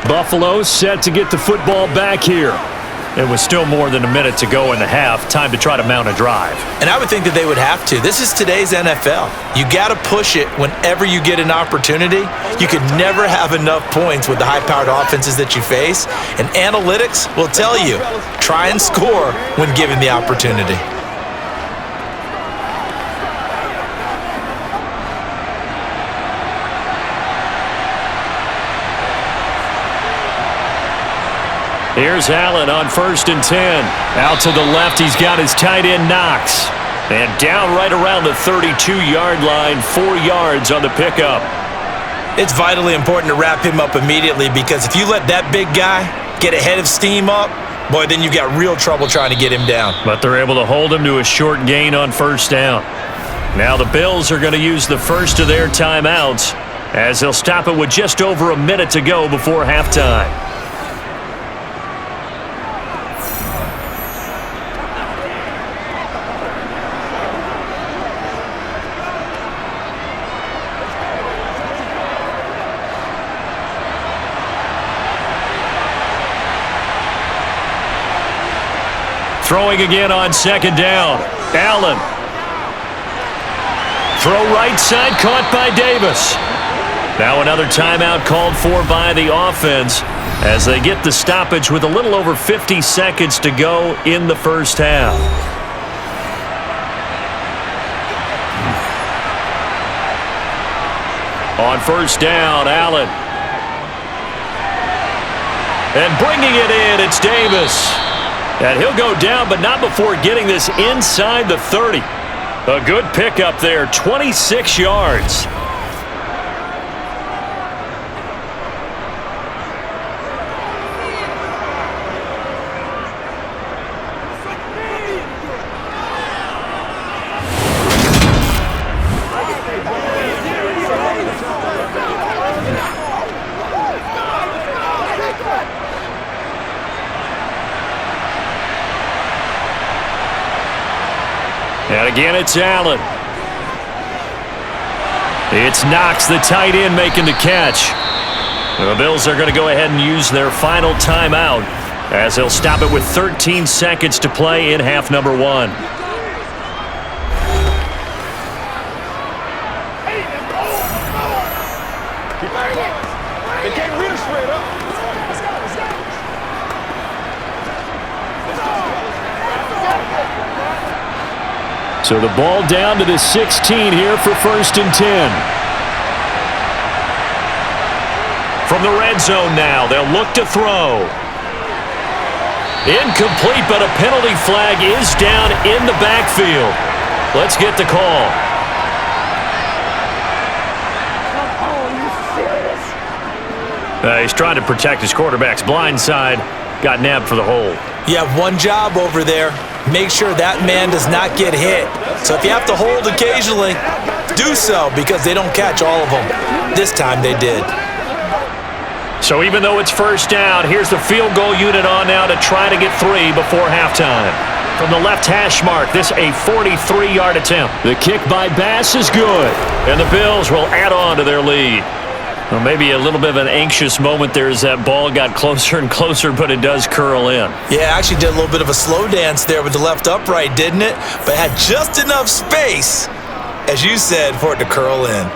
Speaker 2: Buffalo set to get the football back here. It was still more than a minute to go in the half. Time to try to mount a drive.
Speaker 3: And I would think that they would have to. This is today's NFL. You got to push it whenever you get an opportunity. You could never have enough points with the high-powered offenses that you face. And analytics will tell you, try and score when given the opportunity.
Speaker 2: Here's Allen on 1st and 10. Out to the left, he's got his tight end Knox. And down right around the 32-yard line, 4 yards on the pickup.
Speaker 3: It's vitally important to wrap him up immediately because if you let that big guy get ahead of steam up, boy, then you've got real trouble trying to get him down.
Speaker 2: But they're able to hold him to a short gain on 1st down. Now the Bills are going to use the first of their timeouts as they'll stop it with just over a minute to go before halftime. Throwing again on 2nd down. Allen. Throw right side, caught by Davis. Now another timeout called for by the offense as they get the stoppage with a little over 50 seconds to go in the first half. On 1st down, Allen. And bringing it in, it's Davis. And he'll go down, but not before getting this inside the 30. A good pickup there, 26 yards. And again, it's Allen. It's Knox, the tight end, making the catch. The Bills are going to go ahead and use their final timeout as they'll stop it with 13 seconds to play in half number 1. So the ball down to the 16 here for 1st and 10. From the red zone now, they'll look to throw. Incomplete, but a penalty flag is down in the backfield. Let's get the call. He's trying to protect his quarterback's blind side. Got nabbed for the hold.
Speaker 3: You have one job over there. Make sure that man does not get hit. So if you have to hold occasionally, do so, because they don't catch all of them. This time they did.
Speaker 2: So even though it's first down, here's the field goal unit on now to try to get 3 before halftime. From the left hash mark, this a 43-yard attempt. The kick by Bass is good, and the Bills will add on to their lead. Well, maybe a little bit of an anxious moment there as that ball got closer and closer, but it does curl in.
Speaker 3: Yeah, actually did a little bit of a slow dance there with the left upright, didn't it? But had just enough space, as you said, for it to curl in.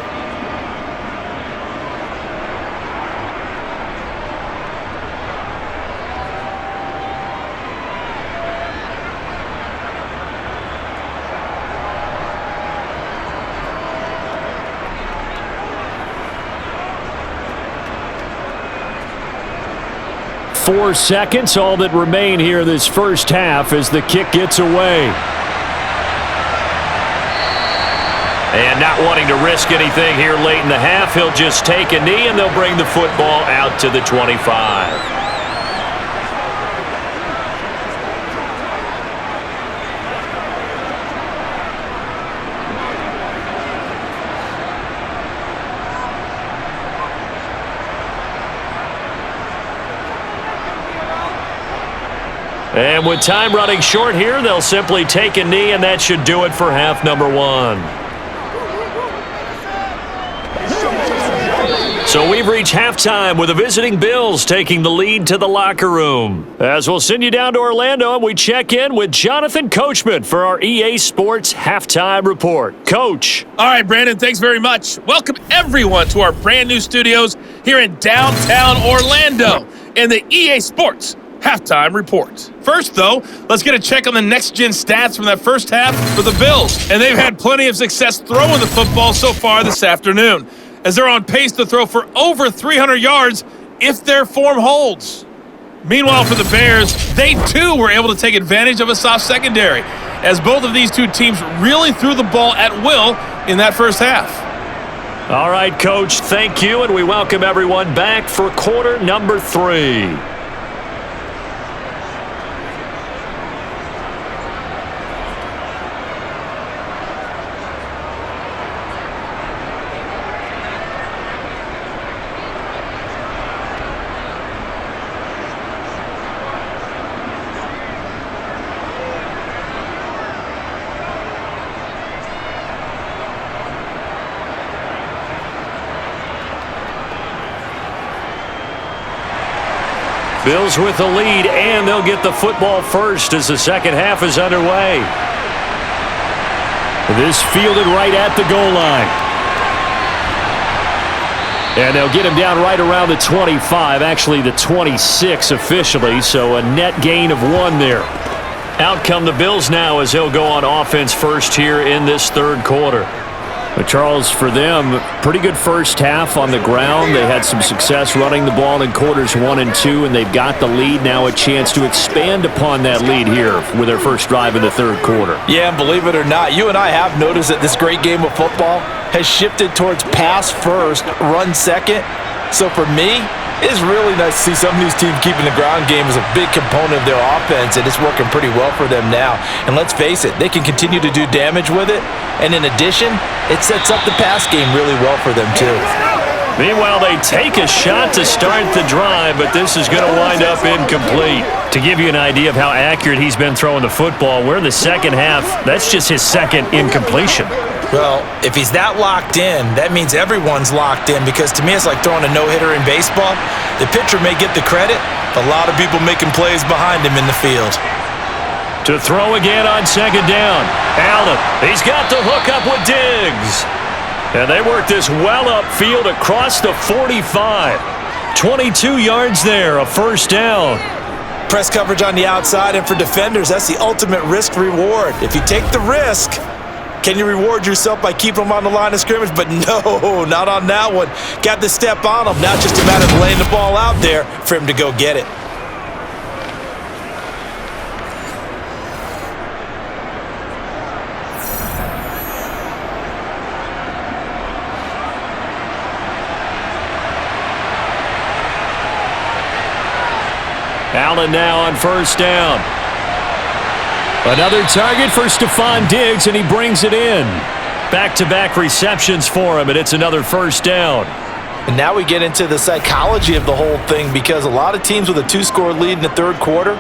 Speaker 2: Four seconds, all that remain here this first half as the kick gets away. And not wanting to risk anything here late in the half, he'll just take a knee and they'll bring the football out to the 25. And with time running short here, they'll simply take a knee, and that should do it for half number 1. So we've reached halftime with the visiting Bills taking the lead to the locker room. As we'll send you down to Orlando, and we check in with Jonathan Coachman for our EA Sports Halftime Report. Coach.
Speaker 5: All right, Brandon, thanks very much. Welcome, everyone, to our brand new studios here in downtown Orlando in the EA Sports Halftime Report. First, though, let's get a check on the next-gen stats from that first half for the Bills. And they've had plenty of success throwing the football so far this afternoon, as they're on pace to throw for over 300 yards if their form holds. Meanwhile, for the Bears, they too were able to take advantage of a soft secondary, as both of these two teams really threw the ball at will in that first half.
Speaker 2: All right, Coach, thank you, and we welcome everyone back for quarter number 3. Bills with the lead, and they'll get the football first as the second half is underway. This fielded right at the goal line. And they'll get him down right around the 25, actually the 26 officially, so a net gain of 1 there. Out come the Bills now as they'll go on offense first here in this third quarter. But Charles, for them, pretty good first half on the ground. They had some success running the ball in quarters 1 and 2, and they've got the lead now, a chance to expand upon that lead here with their first drive in the third quarter.
Speaker 3: Yeah, and believe it or not, you and I have noticed that this great game of football has shifted towards pass first, run second. So for me, it's really nice to see some of these teams keeping the ground game as a big component of their offense, and it's working pretty well for them now. And let's face it, they can continue to do damage with it, and in addition, it sets up the pass game really well for them too.
Speaker 2: Meanwhile, they take a shot to start the drive, but this is going to wind up incomplete. To give you an idea of how accurate he's been throwing the football, we're in the second half. That's just his second incompletion.
Speaker 3: Well, if he's that locked in, that means everyone's locked in, because to me it's like throwing a no-hitter in baseball. The pitcher may get the credit, but a lot of people making plays behind him in the field.
Speaker 2: To throw again on second down. Allen, he's got the hook up with Diggs. And they work this well upfield across the 45. 22 yards there, a first down.
Speaker 3: Press coverage on the outside, and for defenders, that's the ultimate risk-reward. If you take the risk, can you reward yourself by keeping them on the line of scrimmage? But no, not on that one. Got to step on him. Now it's just a matter of laying the ball out there for him to go get it.
Speaker 2: Allen now on first down. Another target for Stephon Diggs, and he brings it in. Back-to-back receptions for him, and it's another first down.
Speaker 3: And now we get into the psychology of the whole thing, because a lot of teams with a 2-score lead in the third quarter,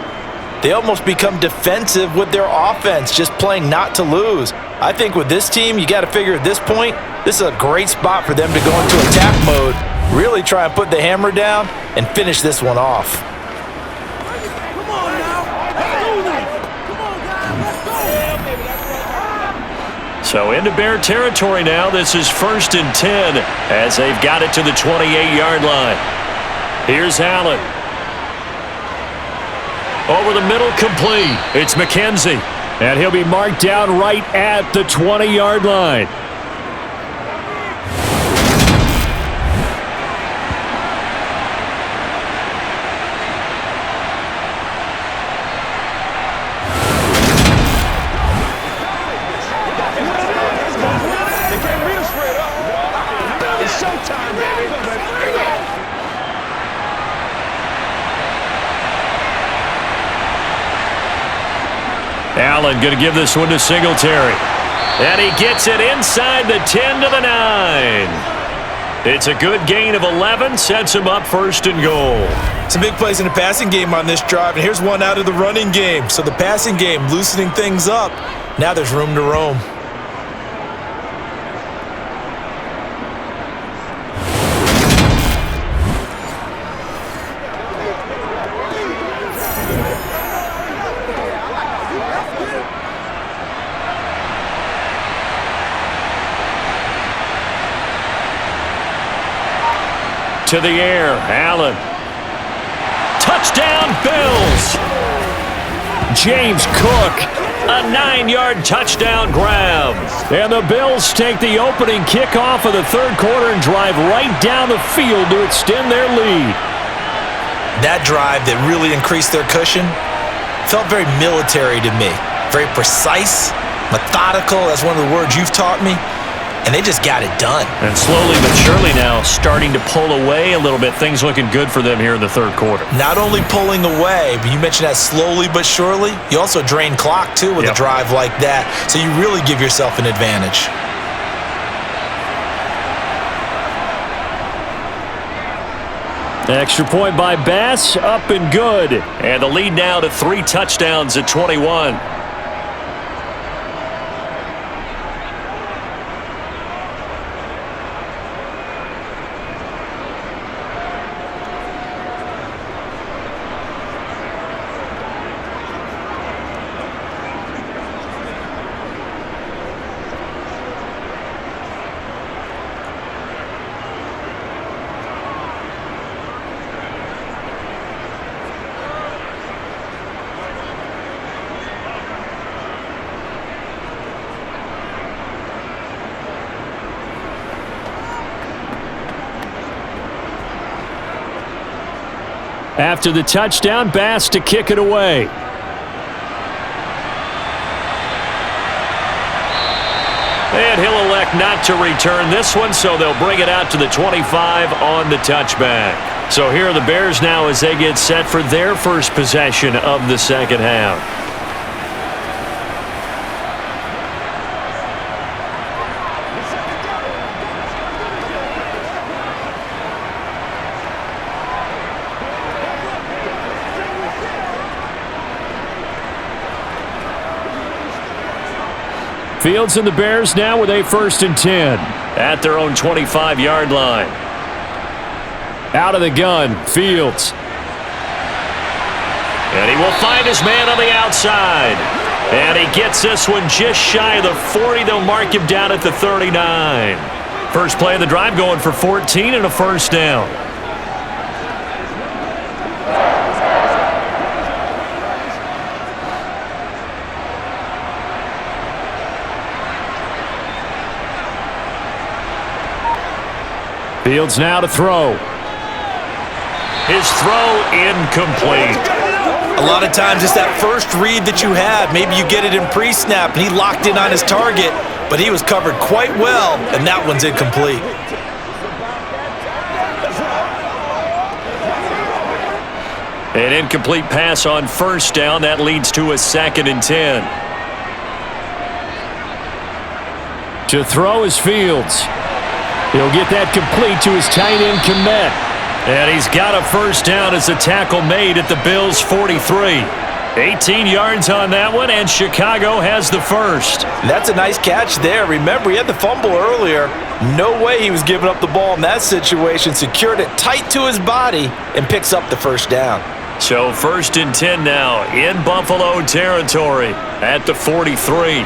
Speaker 3: they almost become defensive with their offense, just playing not to lose. I think with this team, you got to figure at this point, this is a great spot for them to go into attack mode, really try and put the hammer down and finish this one off.
Speaker 2: So into Bear territory now. This is 1st and 10 as they've got it to the 28-yard line. Here's Allen. Over the middle, complete. It's McKenzie. And he'll be marked down right at the 20-yard line. Allen going to give this one to Singletary. And he gets it inside the 10 to the 9. It's a good gain of 11, sets him up 1st and goal.
Speaker 3: Some big plays in the passing game on this drive, and here's one out of the running game. So the passing game loosening things up. Now there's room to roam.
Speaker 2: To the air, Allen. Touchdown, Bills! James Cook, a 9-yard touchdown grab. And the Bills take the opening kickoff of the third quarter and drive right down the field to extend their lead.
Speaker 3: That drive that really increased their cushion felt very military to me. Very precise, methodical, that's one of the words you've taught me. And they just got it done.
Speaker 2: And slowly but surely now starting to pull away a little bit. Things looking good for them here in the third quarter.
Speaker 3: Not only pulling away, but you mentioned that slowly but surely. You also drain clock, too, with a drive like that. So you really give yourself an advantage.
Speaker 2: Extra point by Bass, up and good. And the lead now to 3 touchdowns at 21. After the touchdown, Bass to kick it away. And he'll elect not to return this one, so they'll bring it out to the 25 on the touchback. So here are the Bears now as they get set for their first possession of the second half. Fields and the Bears now with a 1st and 10 at their own 25-yard line. Out of the gun, Fields. And he will find his man on the outside. And he gets this one just shy of the 40. They'll mark him down at the 39. First play of the drive going for 14 and a 1st down. Fields now to throw. His throw incomplete.
Speaker 3: A lot of times it's that first read that you have. Maybe you get it in pre-snap and he locked in on his target, but he was covered quite well, and that one's incomplete.
Speaker 2: An incomplete pass on first down. That leads to a 2nd and 10. To throw is Fields. He'll get that complete to his tight end Kmet. And he's got a first down as the tackle made at the Bills' 43. 18 yards on that one, and Chicago has the first.
Speaker 3: That's a nice catch there. Remember, he had the fumble earlier. No way he was giving up the ball in that situation. Secured it tight to his body and picks up the first down.
Speaker 2: So 1st and 10 now in Buffalo territory at the 43.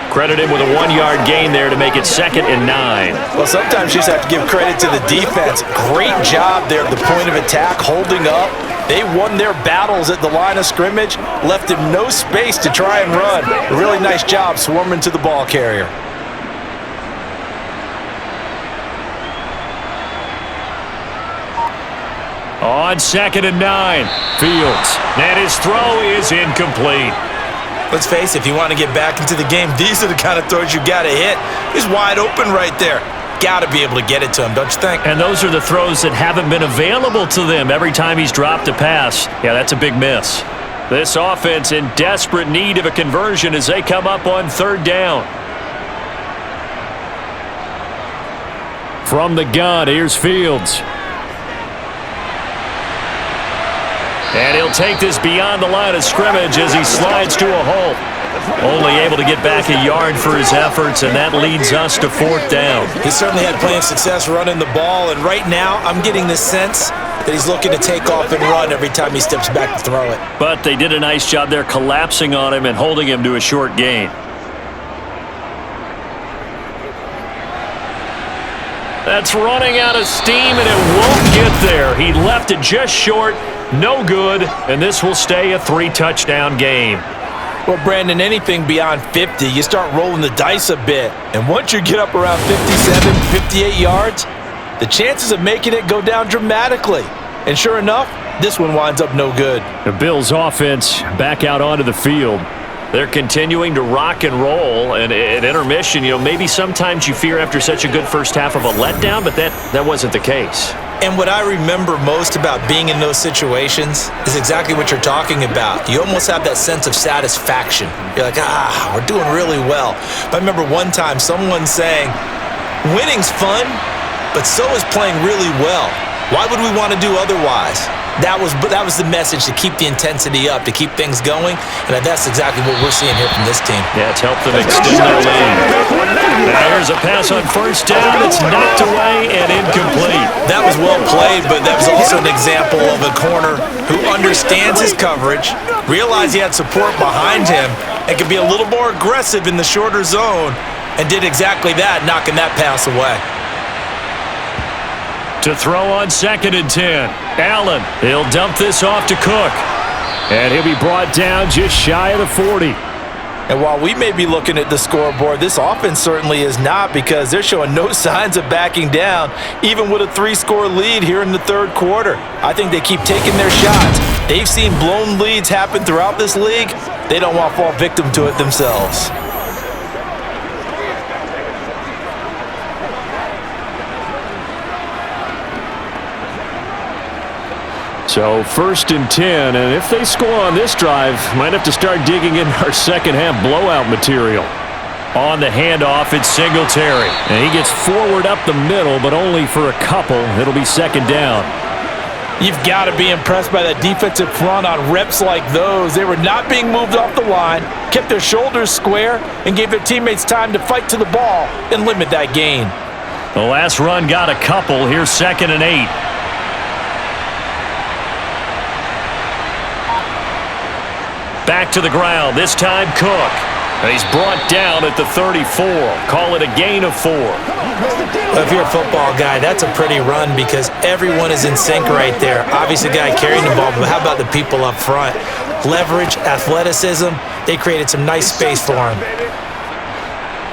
Speaker 2: Credit him with a 1-yard gain there to make it 2nd and 9.
Speaker 3: Well, sometimes you just have to give credit to the defense. Great job there at the point of attack, holding up. They won their battles at the line of scrimmage, left him no space to try and run. A really nice job swarming to the ball carrier.
Speaker 2: On 2nd and 9, Fields. And his throw is incomplete.
Speaker 3: Let's face it, if you want to get back into the game, these are the kind of throws you got to hit. He's wide open right there. Got to be able to get it to him, don't you think?
Speaker 2: And those are the throws that haven't been available to them every time he's dropped a pass. Yeah, that's a big miss. This offense in desperate need of a conversion as they come up on 3rd down. From the gun, here's Fields. And he'll take this beyond the line of scrimmage as he slides to a halt. Only able to get back a yard for his efforts, and that leads us to 4th down.
Speaker 3: He certainly had plenty of success running the ball, and right now I'm getting the sense that he's looking to take off and run every time he steps back to throw it.
Speaker 2: But they did a nice job there collapsing on him and holding him to a short gain. That's running out of steam, and it won't get there. He left it just short. No good, and this will stay a 3-touchdown game.
Speaker 3: Well, Brandon, anything beyond 50, you start rolling the dice a bit. And once you get up around 57, 58 yards, the chances of making it go down dramatically. And sure enough, this one winds up no good.
Speaker 2: The Bills' offense back out onto the field. They're continuing to rock and roll, and at intermission, maybe sometimes you fear after such a good first half of a letdown, but that wasn't the case.
Speaker 3: And what I remember most about being in those situations is exactly what you're talking about. You almost have that sense of satisfaction. You're like, we're doing really well. But I remember one time someone saying, winning's fun, but so is playing really well. Why would we want to do otherwise? That was the message, to keep the intensity up, to keep things going, and that's exactly what we're seeing here from this team.
Speaker 2: Yeah, it's helped them extend their lead. Now here's a pass on first down. It's knocked away and incomplete.
Speaker 3: That was well played, but that was also an example of a corner who understands his coverage, realized he had support behind him, and could be a little more aggressive in the shorter zone, and did exactly that, knocking that pass away.
Speaker 2: To throw on 2nd and 10. Allen, he'll dump this off to Cook. And he'll be brought down just shy of the 40.
Speaker 3: And while we may be looking at the scoreboard, this offense certainly is not, because they're showing no signs of backing down, even with a 3-score lead here in the 3rd quarter. I think they keep taking their shots. They've seen blown leads happen throughout this league. They don't want to fall victim to it themselves.
Speaker 2: So 1st and 10, and if they score on this drive, might have to start digging in our second half blowout material. On the handoff, it's Singletary, and he gets forward up the middle, but only for a couple. It'll be 2nd down.
Speaker 3: You've got to be impressed by that defensive front on reps like those. They were not being moved off the line, kept their shoulders square, and gave their teammates time to fight to the ball and limit that gain.
Speaker 2: The last run got a couple. Here's 2nd and 8. Back to the ground, this time Cook. And he's brought down at the 34. Call it a gain of 4.
Speaker 3: Well, if you're a football guy, that's a pretty run, because everyone is in sync right there. Obviously, the guy carrying the ball, but how about the people up front? Leverage, athleticism, they created some nice space for him.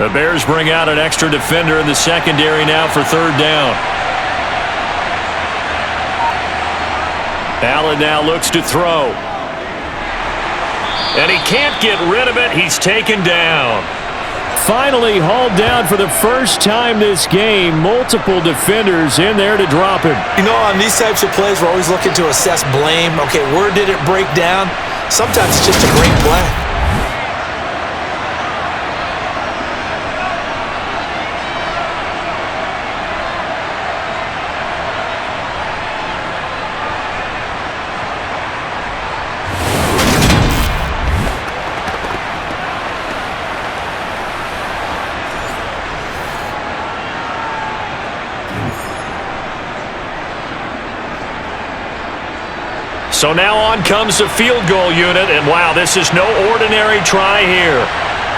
Speaker 2: The Bears bring out an extra defender in the secondary now for 3rd down. Allen now looks to throw. And he can't get rid of it. He's taken down. Finally hauled down for the first time this game. Multiple defenders in there to drop him.
Speaker 3: You know, on these types of plays, we're always looking to assess blame. Okay, where did it break down? Sometimes it's just a great play.
Speaker 2: So now on comes the field goal unit, and wow, this is no ordinary try here.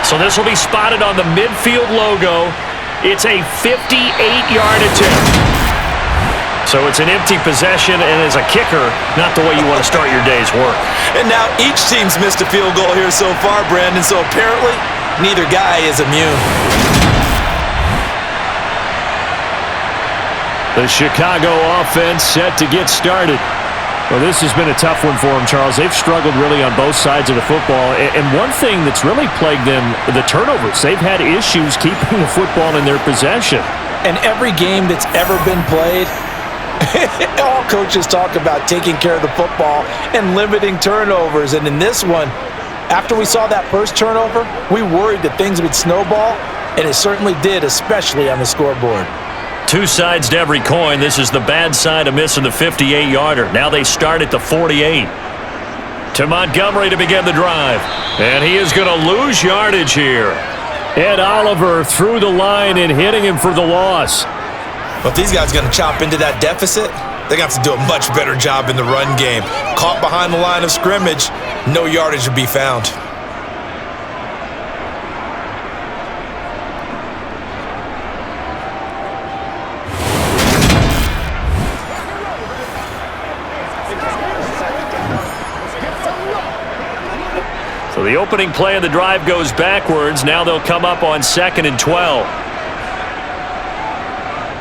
Speaker 2: So this will be spotted on the midfield logo. It's a 58-yard attempt. So it's an empty possession, and as a kicker, not the way you want to start your day's work.
Speaker 3: And now each team's missed a field goal here so far, Brandon, so apparently neither guy is immune.
Speaker 2: The Chicago offense set to get started. Well, this has been a tough one for them, Charles. They've struggled really on both sides of the football. And one thing that's really plagued them, the turnovers. They've had issues keeping the football in their possession.
Speaker 3: And every game that's ever been played, all coaches talk about taking care of the football and limiting turnovers. And in this one, after we saw that first turnover, we worried that things would snowball, and it certainly did, especially on the scoreboard.
Speaker 2: Two sides to every coin. This is the bad side of missing the 58-yarder. Now they start at the 48. To Montgomery to begin the drive. And he is going to lose yardage here. Ed Oliver through the line and hitting him for the loss.
Speaker 3: But these guys are going to chop into that deficit. They're going to have to do a much better job in the run game. Caught behind the line of scrimmage, no yardage to be found.
Speaker 2: So the opening play of the drive goes backwards. Now they'll come up on 2nd and 12.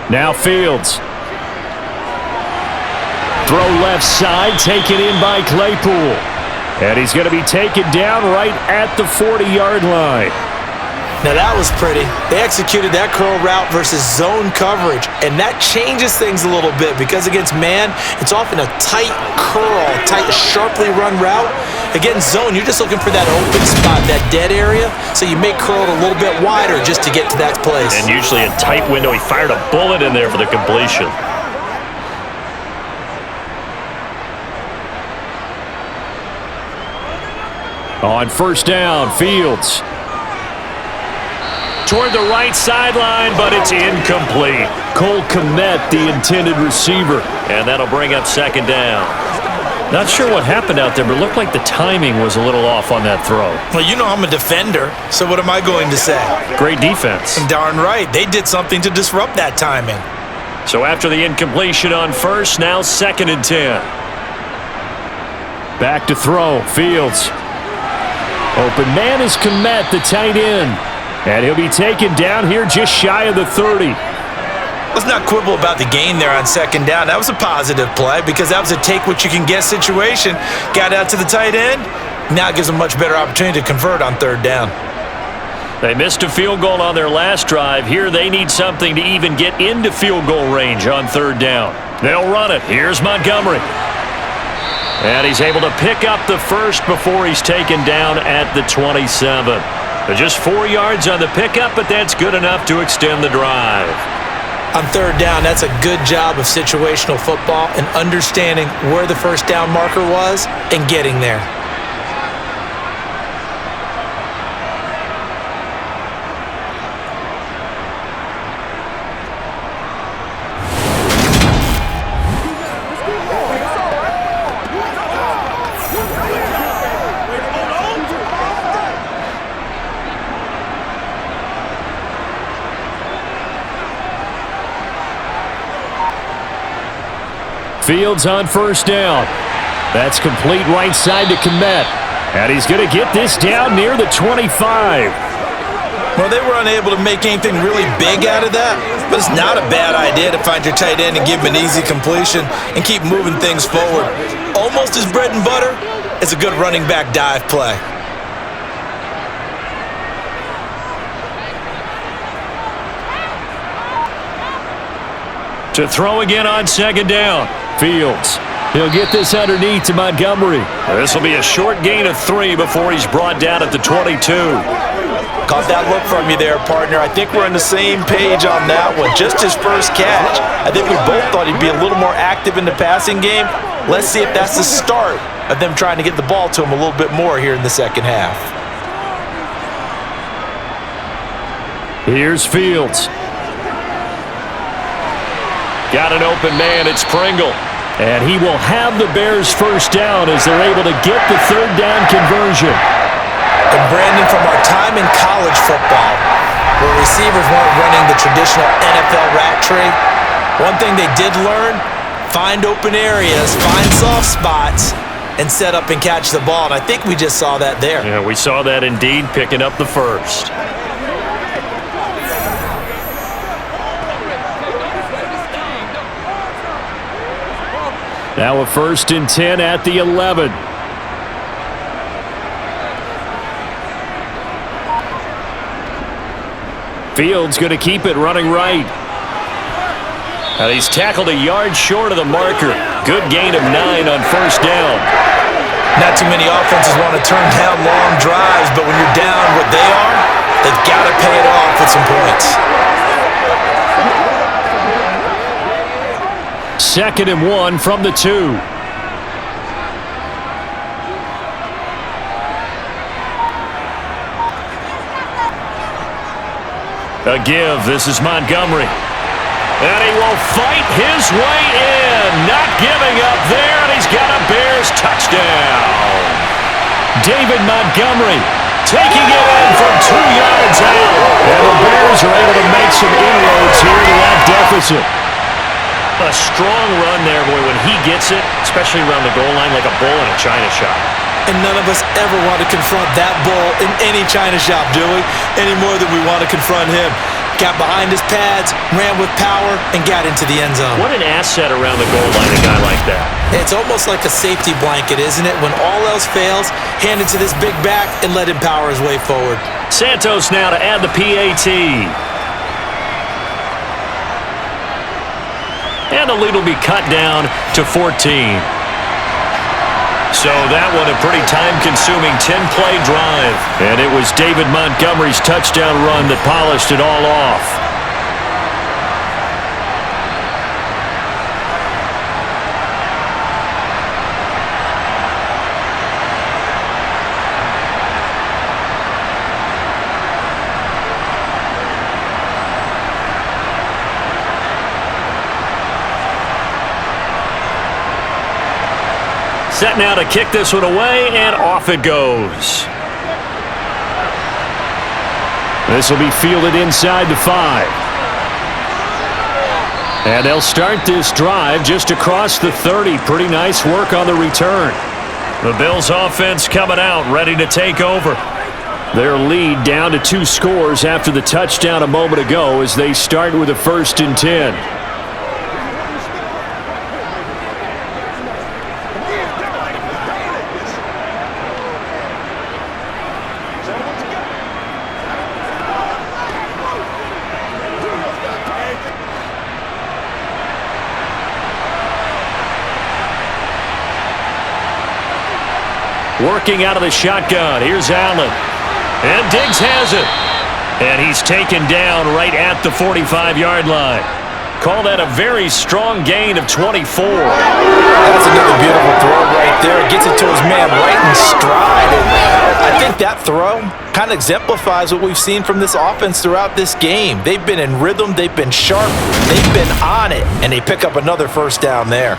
Speaker 2: Now Fields. Throw left side, taken in by Claypool. And he's going to be taken down right at the 40-yard line.
Speaker 3: Now that was pretty. They executed that curl route versus zone coverage, and that changes things a little bit because against man, it's often a tight curl, tight, sharply run route. Against zone, you're just looking for that open spot, that dead area, so you may curl it a little bit wider just to get to that place.
Speaker 2: And usually a tight window. He fired a bullet in there for the completion. On first down, Fields. Toward the right sideline, but it's incomplete. Cole Kmet, the intended receiver. And that'll bring up 2nd down. Not sure what happened out there, but it looked like the timing was a little off on that throw.
Speaker 3: Well, you know I'm a defender, so what am I going to say?
Speaker 2: Great defense.
Speaker 3: Darn right. They did something to disrupt that timing.
Speaker 2: So after the incompletion on first, now 2nd and 10. Back to throw, Fields. Open man is Kmet, the tight end. And he'll be taken down here just shy of the 30.
Speaker 3: Let's not quibble about the gain there on 2nd down. That was a positive play because that was a take-what-you-can-get situation. Got out to the tight end. Now it gives them a much better opportunity to convert on 3rd down.
Speaker 2: They missed a field goal on their last drive. Here they need something to even get into field goal range on 3rd down. They'll run it. Here's Montgomery. And he's able to pick up the first before he's taken down at the 27. Just 4 yards on the pickup, but that's good enough to extend the drive.
Speaker 3: On 3rd down, that's a good job of situational football and understanding where the first down marker was and getting there.
Speaker 2: Fields on first down. That's complete right side to Kmet. And he's going to get this down near the 25.
Speaker 3: Well, they were unable to make anything really big out of that, but it's not a bad idea to find your tight end and give him an easy completion and keep moving things forward. Almost as bread and butter as a good running back dive play.
Speaker 2: To throw again on second down. Fields. He'll get this underneath to Montgomery. This will be a short gain of 3 before he's brought down at the 22.
Speaker 3: Caught that look from you there, partner. I think we're on the same page on that one. Just his first catch. I think we both thought he'd be a little more active in the passing game. Let's see if that's the start of them trying to get the ball to him a little bit more here in the second half.
Speaker 2: Here's Fields. Got an open man. It's Pringle. And he will have the Bears first down as they're able to get the third down conversion.
Speaker 3: And Brandon, from our time in college football, where receivers weren't running the traditional NFL rat tree, one thing they did learn, find open areas, find soft spots, and set up and catch the ball. And I think we just saw that there.
Speaker 2: Yeah, we saw that indeed, picking up the first. Now a 1st and 10 at the 11. Fields going to keep it running right. Now he's tackled a yard short of the marker. Good gain of 9 on first down.
Speaker 3: Not too many offenses want to turn down long drives, but when you're down what they are, they've got to pay it off with some points.
Speaker 2: 2nd and 1 from the 2. A give. This is Montgomery. And he will fight his way in. Not giving up there, and he's got a Bears touchdown. David Montgomery taking it in from 2 yards out. And the Bears are able to make some inroads here to that deficit. A strong run there, boy, when he gets it, especially around the goal line like a bull in a china shop.
Speaker 3: And none of us ever want to confront that bull in any china shop, do we? Any more than we want to confront him. Got behind his pads, ran with power, and got into the end zone.
Speaker 2: What an asset around the goal line, a guy like that.
Speaker 3: It's almost like a safety blanket, isn't it? When all else fails, hand it to this big back and let him power his way forward.
Speaker 2: Santos now to add the PAT. And the lead will be cut down to 14. So that one a pretty time-consuming 10-play drive. And it was David Montgomery's touchdown run that polished it all off. Set now to kick this one away, and off it goes. This will be fielded inside the 5. And they'll start this drive just across the 30. Pretty nice work on the return. The Bills offense coming out, ready to take over. Their lead down to 2 scores after the touchdown a moment ago as they start with a 1st and 10. Working out of the shotgun. Here's Allen. And Diggs has it. And he's taken down right at the 45-yard line. Call that a very strong gain of 24.
Speaker 3: That's another beautiful throw right there. Gets it to his man right in stride. And I think that throw kind of exemplifies what we've seen from this offense throughout this game. They've been in rhythm. They've been sharp. They've been on it. And they pick up another first down there.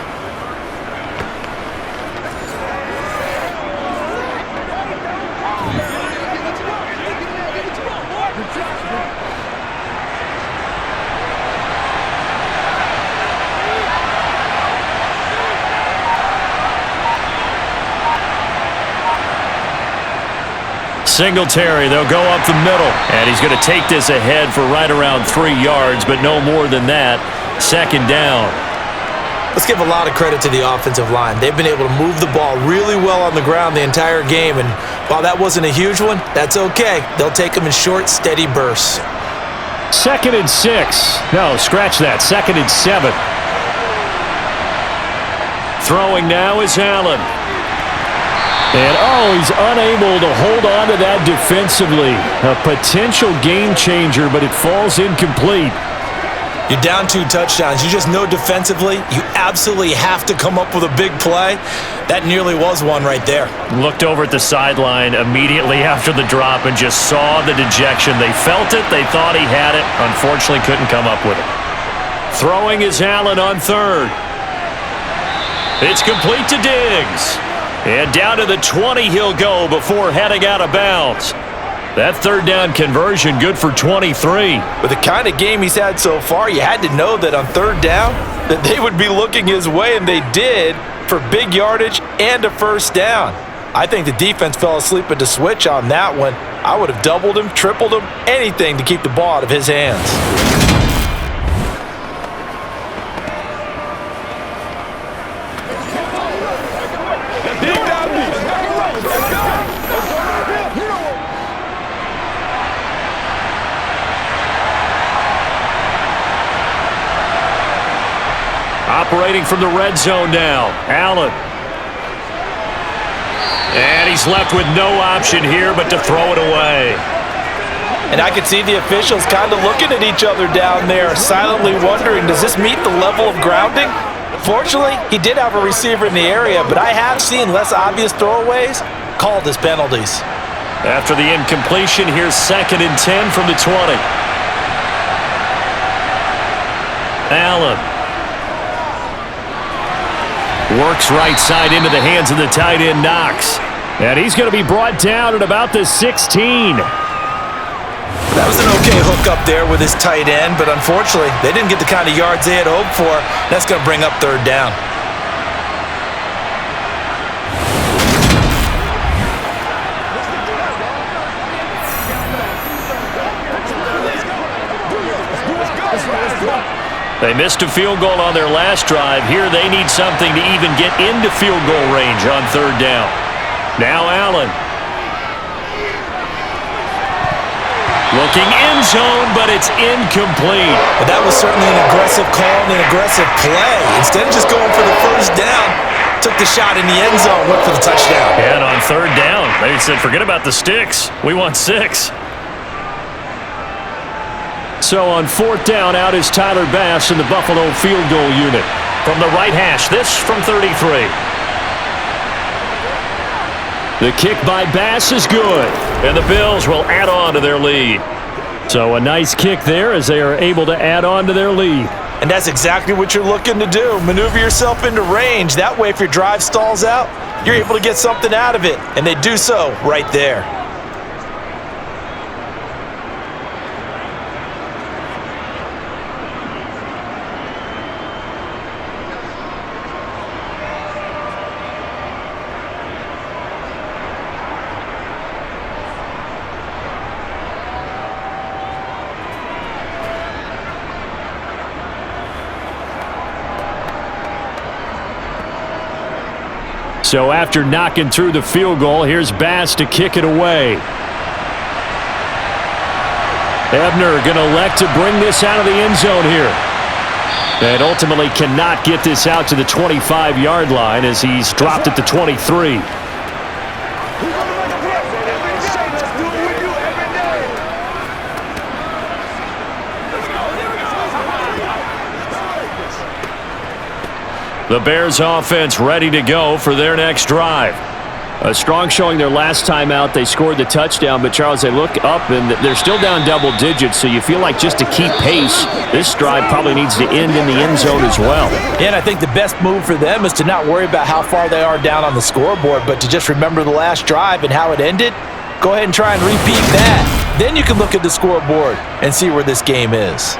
Speaker 2: Singletary, they'll go up the middle. And he's going to take this ahead for right around 3 yards, but no more than that. 2nd down.
Speaker 3: Let's give a lot of credit to the offensive line. They've been able to move the ball really well on the ground the entire game. And while that wasn't a huge one, that's okay. They'll take them in short, steady bursts.
Speaker 2: 2nd and 6. No, scratch that. 2nd and 7. Throwing now is Allen. And, he's unable to hold on to that defensively. A potential game changer, but it falls incomplete.
Speaker 3: You're down 2 touchdowns. You just know defensively you absolutely have to come up with a big play. That nearly was one right there.
Speaker 2: Looked over at the sideline immediately after the drop and just saw the dejection. They felt it. They thought he had it. Unfortunately, couldn't come up with it. Throwing is Allen on 3rd. It's complete to Diggs. And down to the 20 he'll go before heading out of bounds. That 3rd down conversion good for 23.
Speaker 3: With the kind of game he's had so far, you had to know that on 3rd down that they would be looking his way, and they did, for big yardage and a 1st down. I think the defense fell asleep at the switch on that one. I would have doubled him, tripled him, anything to keep the ball out of his hands.
Speaker 2: Operating from the red zone now, Allen. And he's left with no option here but to throw it away.
Speaker 3: And I could see the officials kind of looking at each other down there, silently wondering, does this meet the level of grounding? Fortunately, he did have a receiver in the area, but I have seen less obvious throwaways called as penalties.
Speaker 2: After the incompletion, here's 2nd and 10 from the 20. Allen. Works right side into the hands of the tight end, Knox. And he's going to be brought down at about the 16.
Speaker 3: That was an okay hook up there with his tight end, but unfortunately, they didn't get the kind of yards they had hoped for. That's going to bring up 3rd down.
Speaker 2: They missed a field goal on their last drive. Here they need something to even get into field goal range on 3rd down. Now Allen. Looking end zone, but it's incomplete.
Speaker 3: But that was certainly an aggressive call and an aggressive play. Instead of just going for the 1st down, took the shot in the end zone, went for the touchdown.
Speaker 2: And on 3rd down, they said, forget about the sticks. We want 6. So on 4th down, out is Tyler Bass in the Buffalo field goal unit. From the right hash, this from 33. The kick by Bass is good, and the Bills will add on to their lead. So a nice kick there as they are able to add on to their lead.
Speaker 3: And that's exactly what you're looking to do. Maneuver yourself into range. That way, if your drive stalls out, you're able to get something out of it. And they do so right there.
Speaker 2: So after knocking through the field goal, here's Bass to kick it away. Ebner going to elect to bring this out of the end zone here. And ultimately cannot get this out to the 25-yard line as he's dropped at the 23. The Bears offense ready to go for their next drive. A strong showing their last time out. They scored the touchdown, but Charles, they look up and they're still down double digits, so you feel like just to keep pace, this drive probably needs to end in the end zone as well.
Speaker 3: Yeah, and I think the best move for them is to not worry about how far they are down on the scoreboard, but to just remember the last drive and how it ended. Go ahead and try and repeat that. Then you can look at the scoreboard and see where this game is.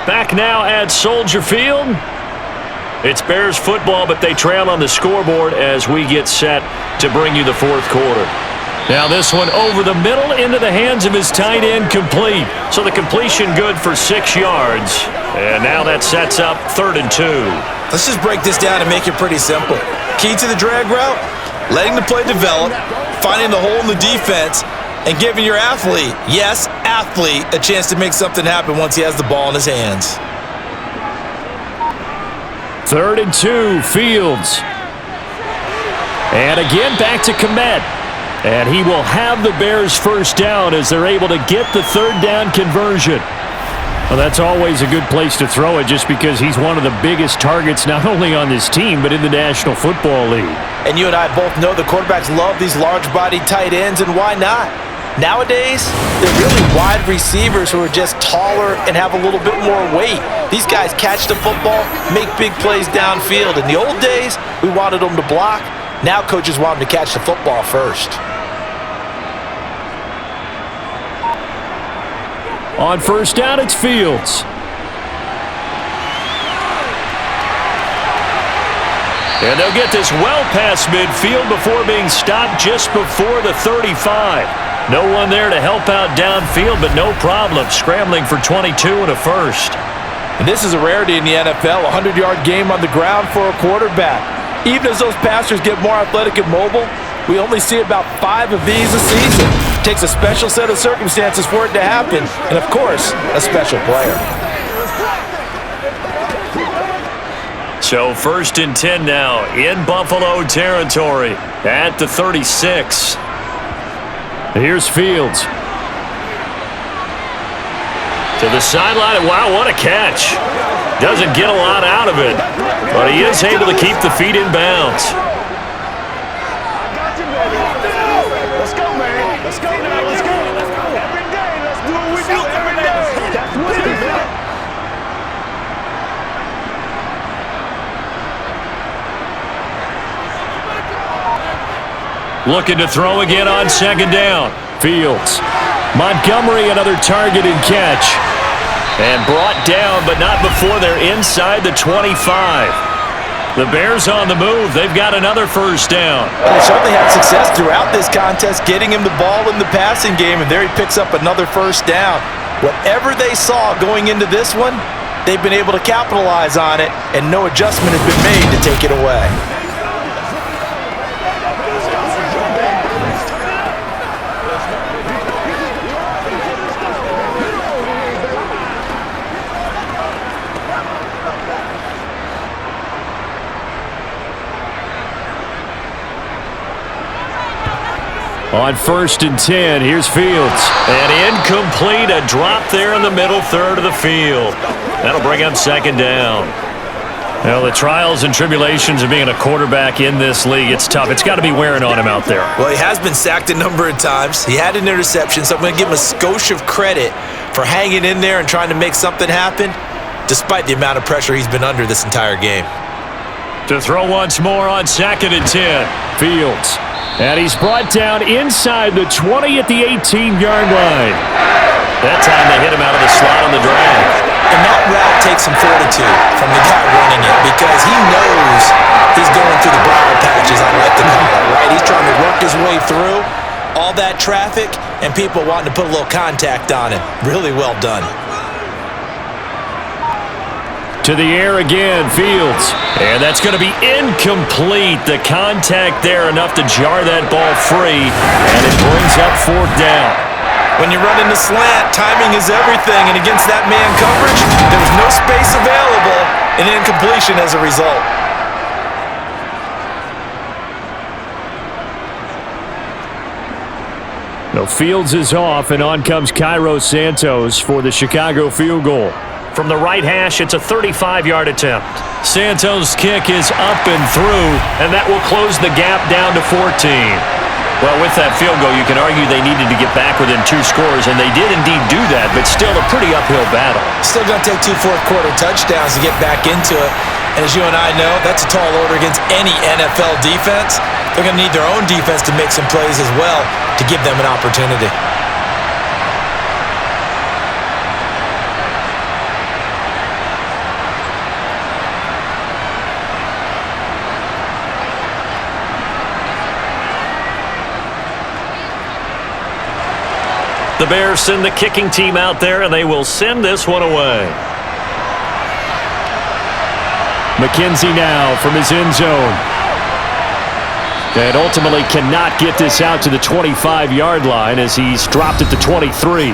Speaker 2: Back now at Soldier Field. It's Bears football, but they trail on the scoreboard as we get set to bring you the 4th quarter. Now this one over the middle into the hands of his tight end, complete. So the completion good for 6 yards. And now that sets up 3rd and 2.
Speaker 3: Let's just break this down and make it pretty simple. Key to the drag route, letting the play develop, finding the hole in the defense, and giving your athlete, yes, athlete, athlete a chance to make something happen once he has the ball in his hands.
Speaker 2: 3rd and 2, Fields. And again, back to Komet. And he will have the Bears first down as they're able to get the 3rd down conversion. Well, that's always a good place to throw it just because he's one of the biggest targets not only on this team but in the National Football League.
Speaker 3: And you and I both know the quarterbacks love these large-bodied tight ends, and why not? Nowadays, they're really wide receivers who are just taller and have a little bit more weight. These guys catch the football, make big plays downfield. In the old days, we wanted them to block. Now coaches want them to catch the football first.
Speaker 2: On first down, it's Fields. And they'll get this well past midfield before being stopped just before the 35. No one there to help out downfield, but no problem. Scrambling for 22 and a first.
Speaker 3: And this is a rarity in the NFL, a 100-yard game on the ground for a quarterback. Even as those passers get more athletic and mobile, we only see about 5 of these a season. It takes a special set of circumstances for it to happen, and of course, a special player.
Speaker 2: So 1st and 10 now in Buffalo territory at the 36. Here's Fields. To the sideline. Wow, what a catch. Doesn't get a lot out of it, but he is able to keep the feet in bounds.
Speaker 4: Let's go, man. Let's go now. Let's go. Every day, let's do what we do every day. That's what it is, man.
Speaker 2: Looking to throw again on 2nd down. Fields. Montgomery, another target and catch. And brought down, but not before they're inside the 25. The Bears on the move. They've got another first down.
Speaker 3: They certainly had success throughout this contest, getting him the ball in the passing game, and there he picks up another first down. Whatever they saw going into this one, they've been able to capitalize on it, and no adjustment has been made to take it away.
Speaker 2: On 1st and 10, here's Fields. And incomplete, a drop there in the middle third of the field. That'll bring up 2nd down. Well, the trials and tribulations of being a quarterback in this league, it's tough. It's got to be wearing on him out there.
Speaker 3: Well, he has been sacked a number of times. He had an interception, so I'm going to give him a skosh of credit for hanging in there and trying to make something happen, despite the amount of pressure he's been under this entire game.
Speaker 2: To throw once more on 2nd and 10, Fields. And he's brought down inside the 20 at the 18-yard line. That time they hit him out of the slot on the drag.
Speaker 3: And that route takes some fortitude from the guy running it because he knows he's going through the briar patches, I like to call it, right? He's trying to work his way through all that traffic and people wanting to put a little contact on him. Really well done.
Speaker 2: To the air again, Fields. And that's going to be incomplete. The contact there enough to jar that ball free. And it brings up 4th down.
Speaker 3: When you're running the slant, timing is everything. And against that man coverage, there's no space available. An incompletion as a result.
Speaker 2: No, Fields is off, and on comes Cairo Santos for the Chicago field goal. From the right hash, it's a 35-yard attempt. Santos' kick is up and through, and that will close the gap down to 14. Well, with that field goal, you can argue they needed to get back within 2 scores, and they did indeed do that, but still a pretty uphill battle.
Speaker 3: Still going to take 2 fourth-quarter touchdowns to get back into it. And as you and I know, that's a tall order against any NFL defense. They're going to need their own defense to make some plays as well to give them an opportunity.
Speaker 2: The Bears send the kicking team out there, and they will send this one away. McKenzie now from his end zone. And ultimately cannot get this out to the 25-yard line as he's dropped at the 23.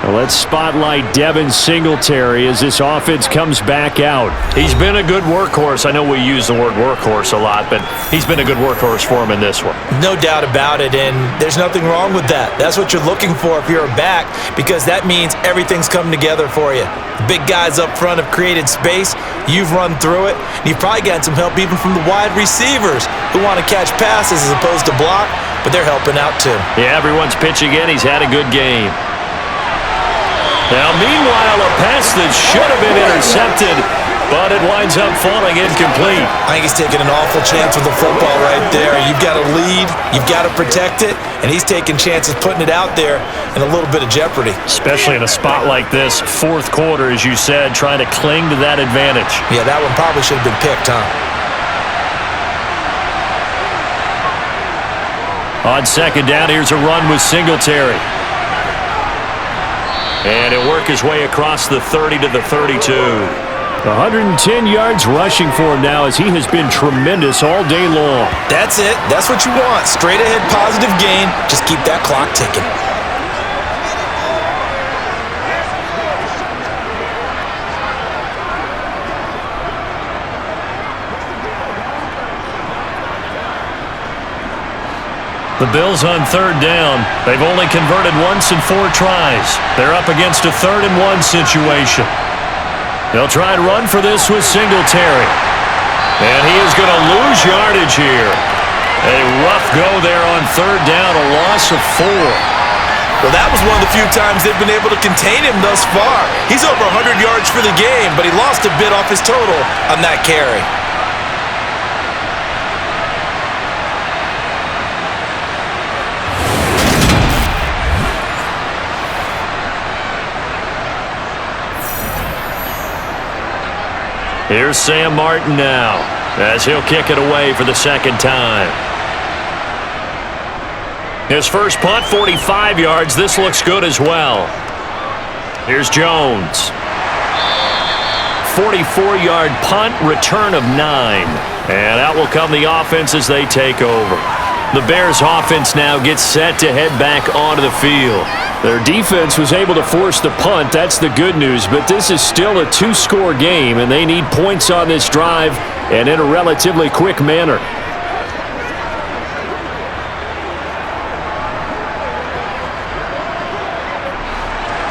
Speaker 2: Well, let's spotlight Devin Singletary as this offense comes back out.
Speaker 6: He's been a good workhorse. I know we use the word workhorse a lot, but he's been a good workhorse for him in this one.
Speaker 3: No doubt about it, and there's nothing wrong with that. That's what you're looking for if you're a back, because that means everything's come together for you. The big guys up front have created space. You've run through it. And you've probably gotten some help even from the wide receivers who want to catch passes as opposed to block, but they're helping out too.
Speaker 2: Yeah, everyone's pitching in. He's had a good game. Now, meanwhile, a pass that should have been intercepted, but it winds up falling incomplete.
Speaker 3: I think he's taking an awful chance with the football right there. You've got to lead, you've got to protect it, and he's taking chances putting it out there in a little bit of jeopardy.
Speaker 2: Especially in a spot like this, fourth quarter, as you said, trying to cling to that advantage.
Speaker 3: Yeah, that one probably should have been picked, huh?
Speaker 2: On second down, here's a run with Singletary. And he'll work his way across the 30 to the 32. 110 yards rushing for him now as he has been tremendous all day long.
Speaker 3: That's it. That's what you want. Straight ahead positive gain. Just keep that clock ticking.
Speaker 2: The Bills on third down. They've only converted once in 4 tries. They're up against a 3rd and 1 situation. They'll try and run for this with Singletary. And he is going to lose yardage here. A rough go there on third down, a loss of 4.
Speaker 3: Well, that was one of the few times they've been able to contain him thus far. He's over 100 yards for the game, but he lost a bit off his total on that carry.
Speaker 2: Here's Sam Martin now, as he'll kick it away for the second time. His first punt, 45 yards. This looks good as well. Here's Jones. 44-yard punt, return of 9. And out will come the offense as they take over. The Bears offense now gets set to head back onto the field. Their defense was able to force the punt. That's the good news, but this is still a 2-score game, and they need points on this drive and in a relatively quick manner.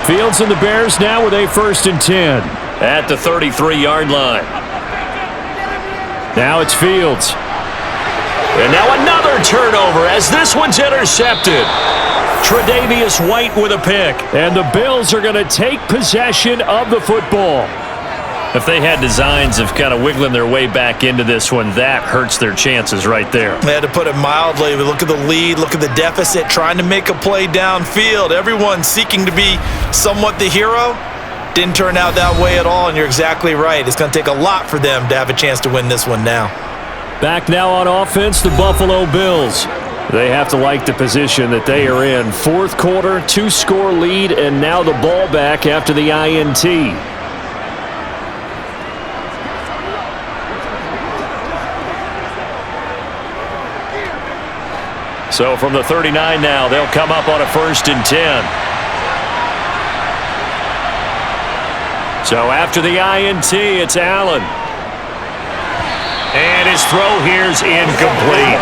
Speaker 2: Fields and the Bears now with a 1st and 10 at the 33-yard line. Now it's Fields. And now another turnover as this one's intercepted. Tre'Davious White with a pick. And the Bills are going to take possession of the football. If they had designs of kind of wiggling their way back into this one, that hurts their chances right there.
Speaker 3: They had to put it mildly. Look at the lead, look at the deficit, trying to make a play downfield. Everyone seeking to be somewhat the hero. Didn't turn out that way at all, and you're exactly right. It's going to take a lot for them to have a chance to win this one now.
Speaker 2: Back now on offense, the Buffalo Bills. They have to like the position that they are in. Fourth quarter, 2-score lead, and now the ball back after the INT. So from the 39 now, they'll come up on a 1st and 10. So after the INT, it's Allen. And his throw here's incomplete.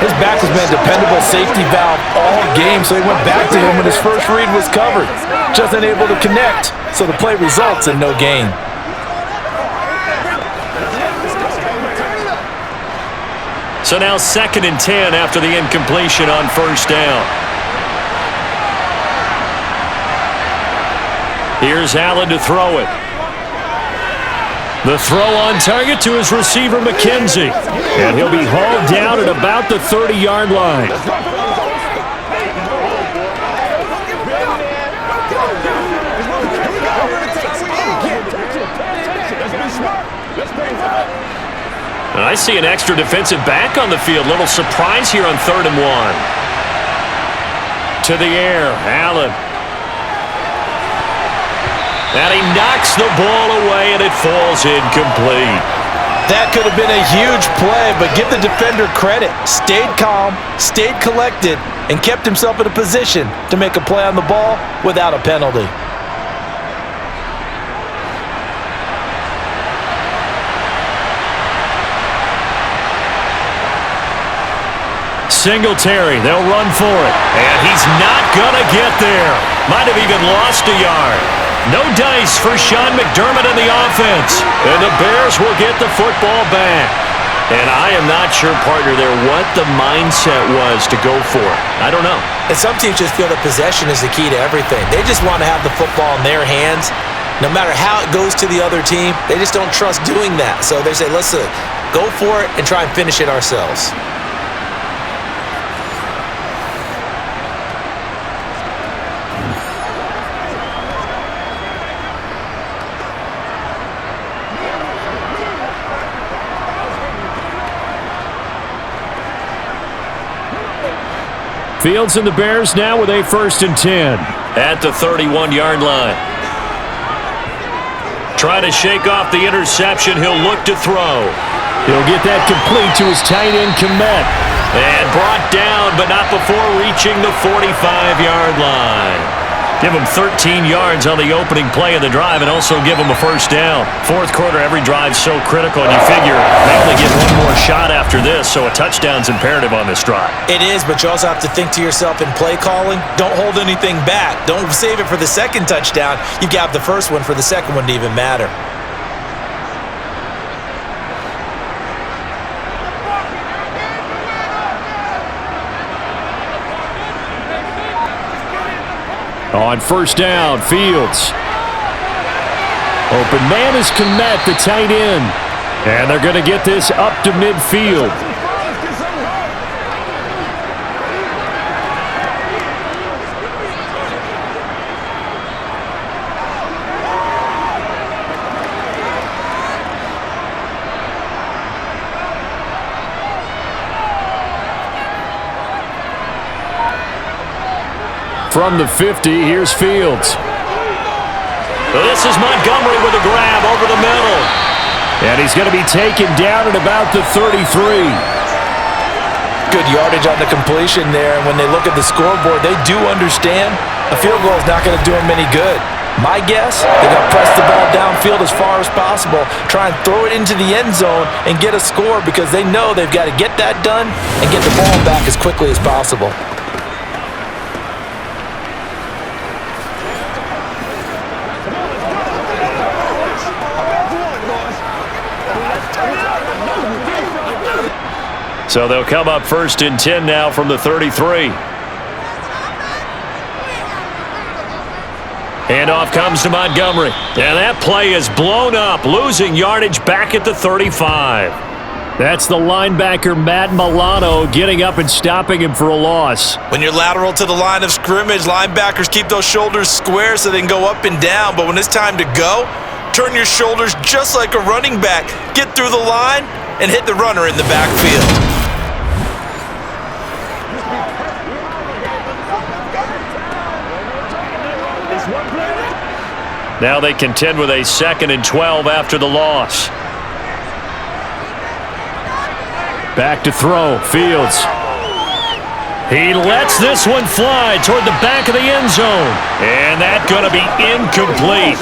Speaker 3: His back has been a dependable safety valve all game, so he went back to him when his first read was covered. Just unable to connect, so the play results in no gain.
Speaker 2: So now 2nd and 10 after the incompletion on 1st down. Here's Allen to throw it. The throw on target to his receiver, McKenzie. And he'll be hauled down at about the 30-yard line. And I see an extra defensive back on the field. Little surprise here on 3rd and 1. To the air, Allen. And he knocks the ball away, and it falls incomplete.
Speaker 3: That could have been a huge play, but give the defender credit. Stayed calm, stayed collected, and kept himself in a position to make a play on the ball without a penalty.
Speaker 2: Singletary, they'll run for it. And he's not going to get there. Might have even lost a yard. No dice for Sean McDermott in the offense. And the Bears will get the football back. And I am not sure, partner, there what the mindset was to go for it. I don't know.
Speaker 3: And some teams just feel that possession is the key to everything. They just want to have the football in their hands. No matter how it goes to the other team, they just don't trust doing that. So they say, let's go for it and try and finish it ourselves.
Speaker 2: Fields and the Bears now with a 1st and 10 at the 31-yard line. Try to shake off the interception. He'll look to throw. He'll get that complete to his tight end, Komet. And brought down, but not before reaching the 45-yard line. Give him 13 yards on the opening play of the drive and also give him a 1st down. 4th quarter, every drive's so critical, and you figure they only get one more shot after this, so a touchdown's imperative on this drive.
Speaker 3: It is, but you also have to think to yourself in play calling, don't hold anything back. Don't save it for the 2nd touchdown. You've got the 1st one for the 2nd one to even matter.
Speaker 2: On 1st down, Fields. Open man is Komet, the tight end. And they're going to get this up to midfield. From the 50, here's Fields. This is Montgomery with a grab over the middle. And he's going to be taken down at about the 33.
Speaker 3: Good yardage on the completion there. And when they look at the scoreboard, they do understand a field goal is not going to do them any good. My guess, they're going to press the ball downfield as far as possible, try and throw it into the end zone and get a score because they know they've got to get that done and get the ball back as quickly as possible.
Speaker 2: So they'll come up 1st and 10 now from the 33. Handoff comes to Montgomery. And that play is blown up, losing yardage back at the 35. That's the linebacker, Matt Milano, getting up and stopping him for a loss.
Speaker 3: When you're lateral to the line of scrimmage, linebackers keep those shoulders square so they can go up and down. But when it's time to go, turn your shoulders just like a running back. Get through the line and hit the runner in the backfield.
Speaker 2: Now they contend with a 2nd and 12 after the loss. Back to throw, Fields. He lets this one fly toward the back of the end zone. And that's going to be incomplete.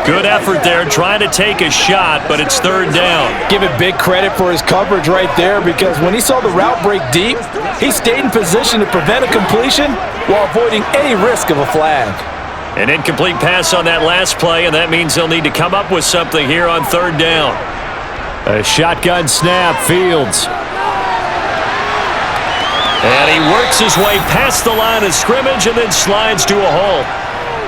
Speaker 2: Good effort there trying to take a shot, but it's 3rd down.
Speaker 3: Give it big credit for his coverage right there because when he saw the route break deep, he stayed in position to prevent a completion while avoiding any risk of a flag.
Speaker 2: An incomplete pass on that last play, and that means they'll need to come up with something here on 3rd down. A shotgun snap, Fields. And he works his way past the line of scrimmage and then slides to a halt.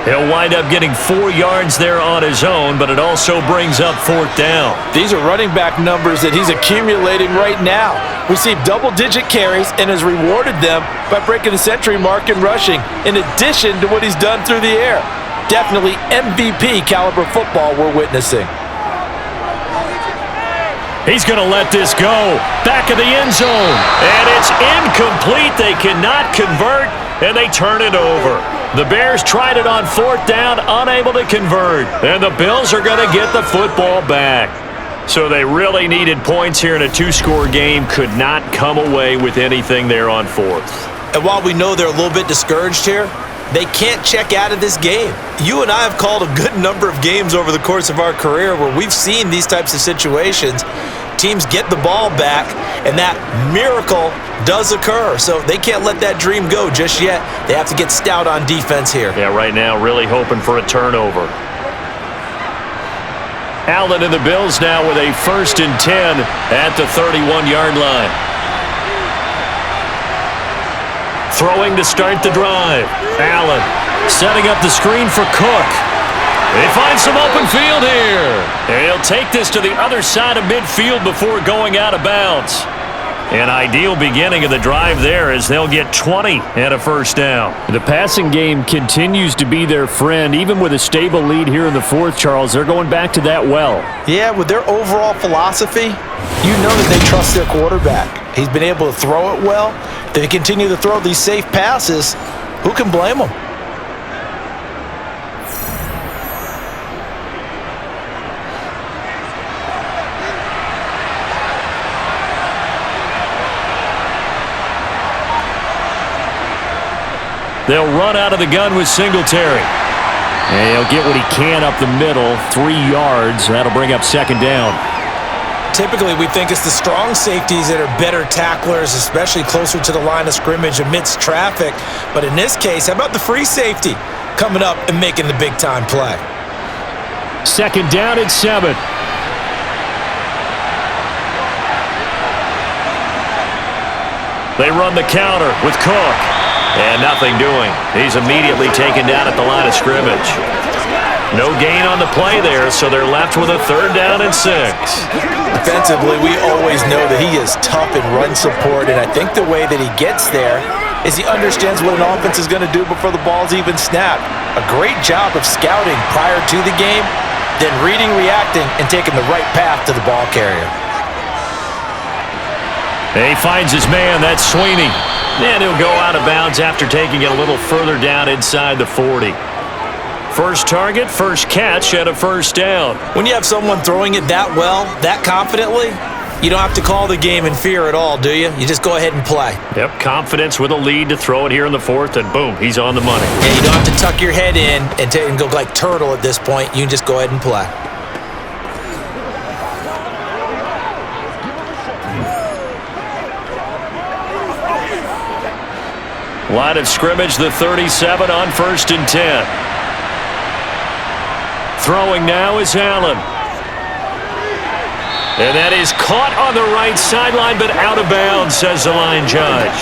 Speaker 2: He'll wind up getting 4 yards there on his own, but it also brings up 4th down.
Speaker 3: These are running back numbers that he's accumulating right now. Received double-digit carries and has rewarded them by breaking the century mark in rushing, in addition to what he's done through the air. Definitely MVP caliber football we're witnessing.
Speaker 2: He's going to let this go. Back of the end zone. And it's incomplete. They cannot convert, and they turn it over. The Bears tried it on 4th down, unable to convert. And the Bills are going to get the football back. So they really needed points here in a two-score game. Could not come away with anything there on fourth.
Speaker 3: And while we know they're a little bit discouraged here, they can't check out of this game. You and I have called a good number of games over the course of our career where we've seen these types of situations. Teams get the ball back, and that miracle does occur. So they can't let that dream go just yet. They have to get stout on defense here.
Speaker 2: Yeah, right now really hoping for a turnover. Allen and the Bills now with a 1st and 10 at the 31-yard line. Throwing to start the drive. Allen setting up the screen for Cook. They find some open field here. And he'll take this to the other side of midfield before going out of bounds. An ideal beginning of the drive there as they'll get 20 and a first down.
Speaker 6: The passing game continues to be their friend. Even with a stable lead here in the fourth, Charles, they're going back to that well.
Speaker 3: Yeah, with their overall philosophy, you know that they trust their quarterback. He's been able to throw it well. They continue to throw these safe passes. Who can blame them?
Speaker 2: They'll run out of the gun with Singletary.
Speaker 6: And he'll get what he can up the middle, 3 yards. That'll bring up 2nd down.
Speaker 3: Typically, we think it's the strong safeties that are better tacklers, especially closer to the line of scrimmage amidst traffic. But in this case, how about the free safety coming up and making the big-time play?
Speaker 6: 2nd down and 7.
Speaker 2: They run the counter with Cook. And nothing doing. He's immediately taken down at the line of scrimmage. No gain on the play there, so they're left with a 3rd down and 6.
Speaker 3: Defensively, we always know that he is tough in run support, and I think the way that he gets there is he understands what an offense is going to do before the ball's even snapped. A great job of scouting prior to the game, then reading, reacting, and taking the right path to the ball carrier.
Speaker 2: He finds his man. That's Sweeney. And he'll go out of bounds after taking it a little further down inside the 40. First target, first catch at a 1st down.
Speaker 3: When you have someone throwing it that well, that confidently, you don't have to call the game in fear at all, do you? You just go ahead and play.
Speaker 2: Yep, confidence with a lead to throw it here in the 4th, and boom, he's on the money.
Speaker 3: Yeah, you don't have to tuck your head in and go like turtle at this point. You can just go ahead and play.
Speaker 2: Line of scrimmage, the 37 on 1st and 10. Throwing now is Allen. And that is caught on the right sideline, but out of bounds, says the line judge.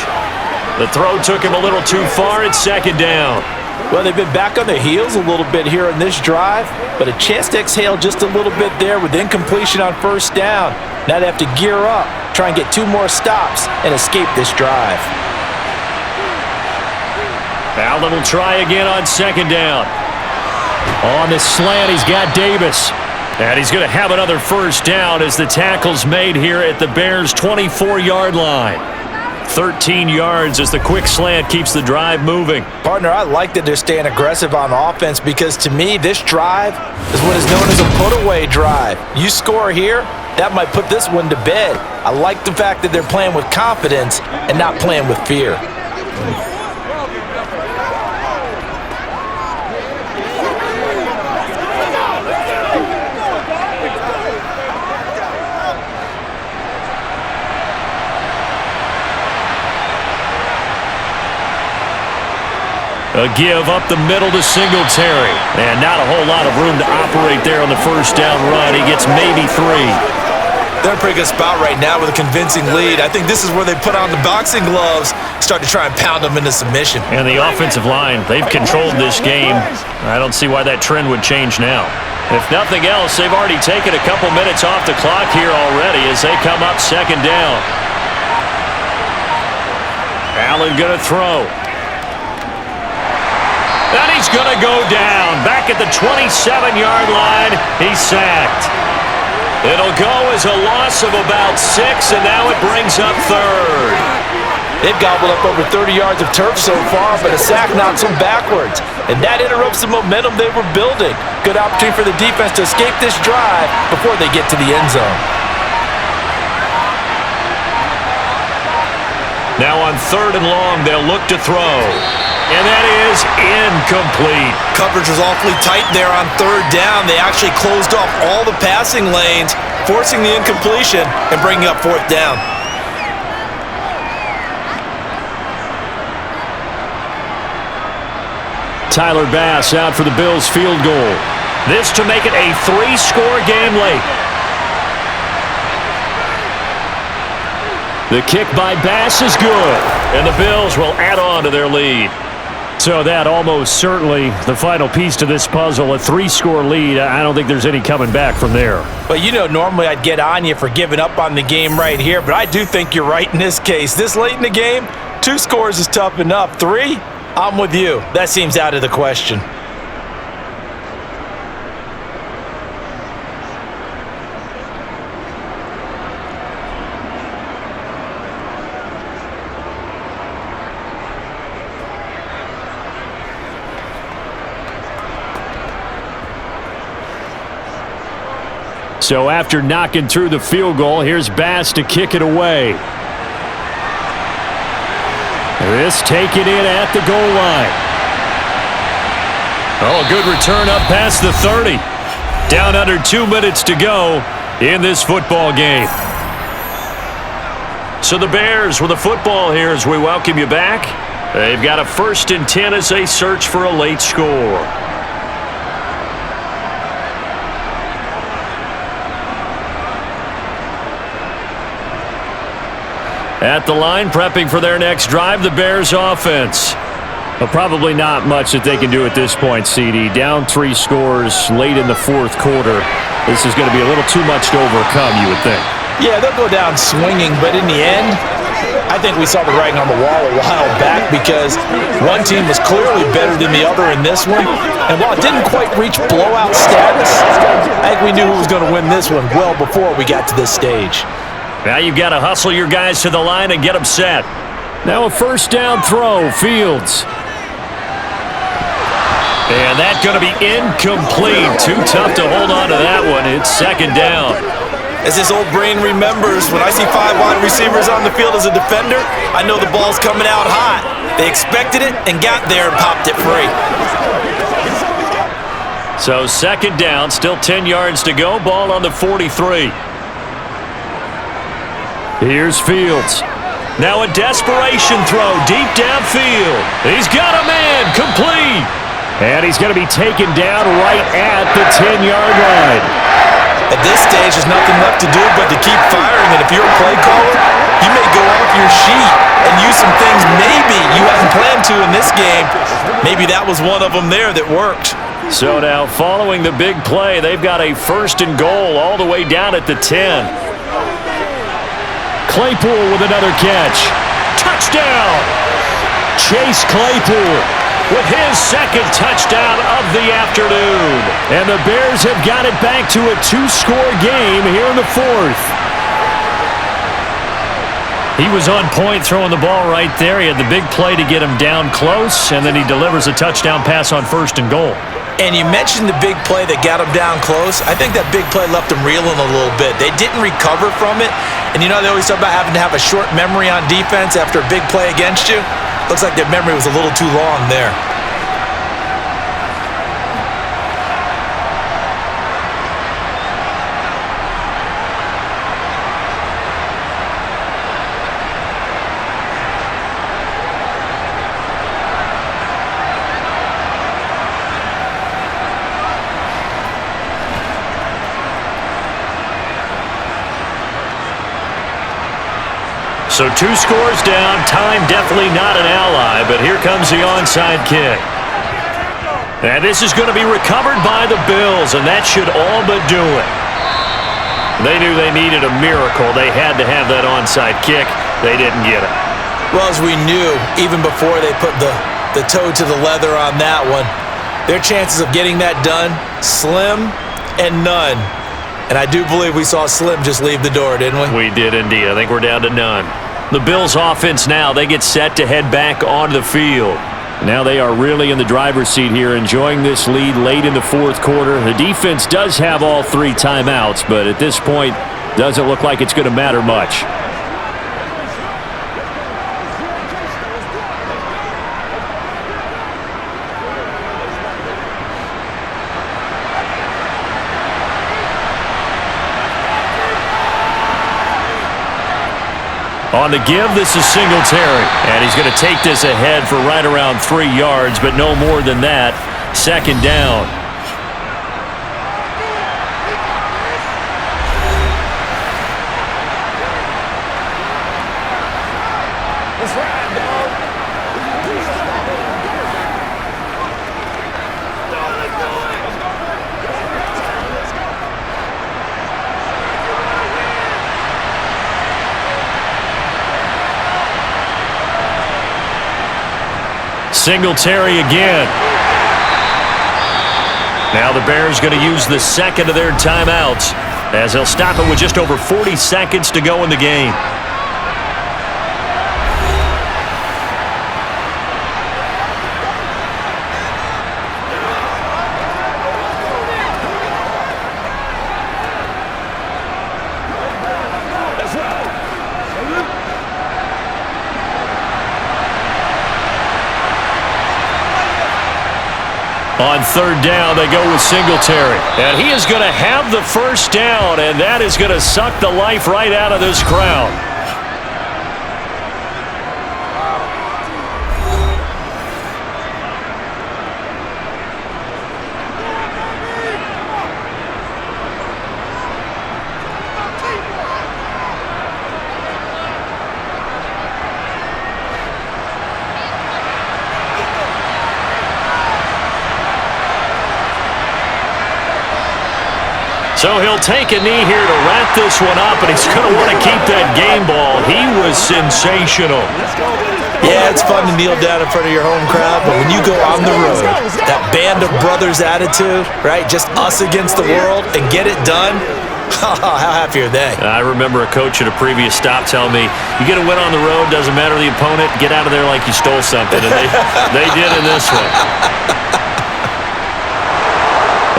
Speaker 2: The throw took him a little too far. It's 2nd down.
Speaker 3: Well, they've been back on their heels a little bit here in this drive, but a chance to exhale just a little bit there with incompletion on 1st down. Now they have to gear up, try and get 2 more stops, and escape this drive.
Speaker 2: Allen will try again on 2nd down.
Speaker 6: On the slant, he's got Davis.
Speaker 2: And he's going to have another 1st down as the tackle's made here at the Bears' 24-yard line. 13 yards as the quick slant keeps the drive moving.
Speaker 3: Partner, I like that they're staying aggressive on offense because to me, this drive is what is known as a put-away drive. You score here, that might put this one to bed. I like the fact that they're playing with confidence and not playing with fear.
Speaker 2: A give up the middle to Singletary. And not a whole lot of room to operate there on the 1st down run. He gets maybe 3.
Speaker 3: They're in a pretty good spot right now with a convincing lead. I think this is where they put on the boxing gloves, start to try and pound them into submission.
Speaker 2: And the offensive line, they've controlled this game. I don't see why that trend would change now. If nothing else, they've already taken a couple minutes off the clock here already as they come up 2nd down. Allen going to throw. And he's going to go down. Back at the 27-yard line, he's sacked. It'll go as a loss of about 6, and now it brings up 3rd.
Speaker 3: They've gobbled up over 30 yards of turf so far, but a sack knocks them backwards. And that interrupts the momentum they were building. Good opportunity for the defense to escape this drive before they get to the end zone.
Speaker 2: Now on 3rd and long, they'll look to throw. And that is incomplete.
Speaker 3: Coverage was awfully tight there on 3rd down. They actually closed off all the passing lanes, forcing the incompletion and bringing up 4th down.
Speaker 6: Tyler Bass out for the Bills field goal.
Speaker 2: This to make it a 3-score game late.
Speaker 6: The kick by Bass is good,
Speaker 2: And the Bills will add on to their lead.
Speaker 6: So that almost certainly the final piece to this puzzle, a 3-score lead. I don't think there's any coming back from there.
Speaker 3: But you know, normally I'd get on you for giving up on the game right here, but I do think you're right in this case. This late in the game, 2 scores is tough enough. 3, I'm with you. That seems out of the question.
Speaker 6: So after knocking through the field goal, here's Bass to kick it away. This taken in at the goal line. Oh, a good return up past the 30. Down under 2 minutes to go in this football game.
Speaker 2: So the Bears with the football here as we welcome you back. They've got a 1st and 10 as they search for a late score.
Speaker 6: At the line, prepping for their next drive, the Bears offense. Well, probably not much that they can do at this point, CD. Down 3 scores late in the 4th quarter. This is going to be a little too much to overcome, you would think.
Speaker 3: Yeah, they'll go down swinging, but in the end, I think we saw the writing on the wall a while back because one team was clearly better than the other in this one. And while it didn't quite reach blowout status, I think we knew who was going to win this one well before we got to this stage.
Speaker 2: Now you've got to hustle your guys to the line and get them set.
Speaker 6: Now a 1st down throw, Fields.
Speaker 2: And that's going to be incomplete. Too tough to hold on to that one. It's 2nd down.
Speaker 3: As this old brain remembers, when I see 5 wide receivers on the field as a defender, I know the ball's coming out hot. They expected it and got there and popped it free.
Speaker 2: So 2nd down, still 10 yards to go. Ball on the 43.
Speaker 6: Here's Fields.
Speaker 2: Now a desperation throw deep downfield. He's got a man, complete.
Speaker 6: And he's going to be taken down right at the 10-yard line.
Speaker 3: At this stage, there's nothing left to do but to keep firing. And if you're a play caller, you may go off your sheet and use some things maybe you hadn't planned to in this game. Maybe that was one of them there that worked.
Speaker 2: So now following the big play, they've got a 1st and goal all the way down at the 10.
Speaker 6: Claypool with another catch.
Speaker 2: Touchdown!
Speaker 6: Chase Claypool
Speaker 2: with his 2nd touchdown of the afternoon.
Speaker 6: And the Bears have got it back to a 2-score game here in the 4th.
Speaker 2: He was on point throwing the ball right there. He had the big play to get him down close, and then he delivers a touchdown pass on 1st and goal.
Speaker 3: And you mentioned the big play that got him down close. I think that big play left him reeling a little bit. They didn't recover from it. And you know they always talk about having to have a short memory on defense after a big play against you? Looks like their memory was a little too long there.
Speaker 2: So 2 scores down, time definitely not an ally, but here comes the onside kick. And this is going to be recovered by the Bills, and that should all but do it. They knew they needed a miracle. They had to have that onside kick. They didn't get it.
Speaker 3: Well, as we knew, even before they put the toe to the leather on that one, their chances of getting that done, slim and none. And I do believe we saw Slim just leave the door, didn't we?
Speaker 2: We did indeed. I think we're down to none. The Bills offense now, they get set to head back onto the field. Now they are really in the driver's seat here, enjoying this lead late in the fourth quarter. The defense does have all 3 timeouts, but at this point, doesn't look like it's going to matter much. On the give, this is Singletary. And he's going to take this ahead for right around 3 yards, but no more than that. Second down.
Speaker 4: Let's ride, dog.
Speaker 2: Singletary again. Now the Bears going to use the second of their timeouts as they'll stop it with just over 40 seconds to go in the game. On third down, they go with Singletary. And he is going to have the first down, and that is going to suck the life right out of this crowd. So he'll take a knee here to wrap this one up, and he's going to want to keep that game ball. He was sensational.
Speaker 3: Yeah, it's fun to kneel down in front of your home crowd, but when you go on the road, that band of brothers attitude, right, just us against the world, and get it done, how happy are they?
Speaker 2: I remember a coach at a previous stop telling me, you get a win on the road, doesn't matter the opponent, get out of there like you stole something, and they did in this one.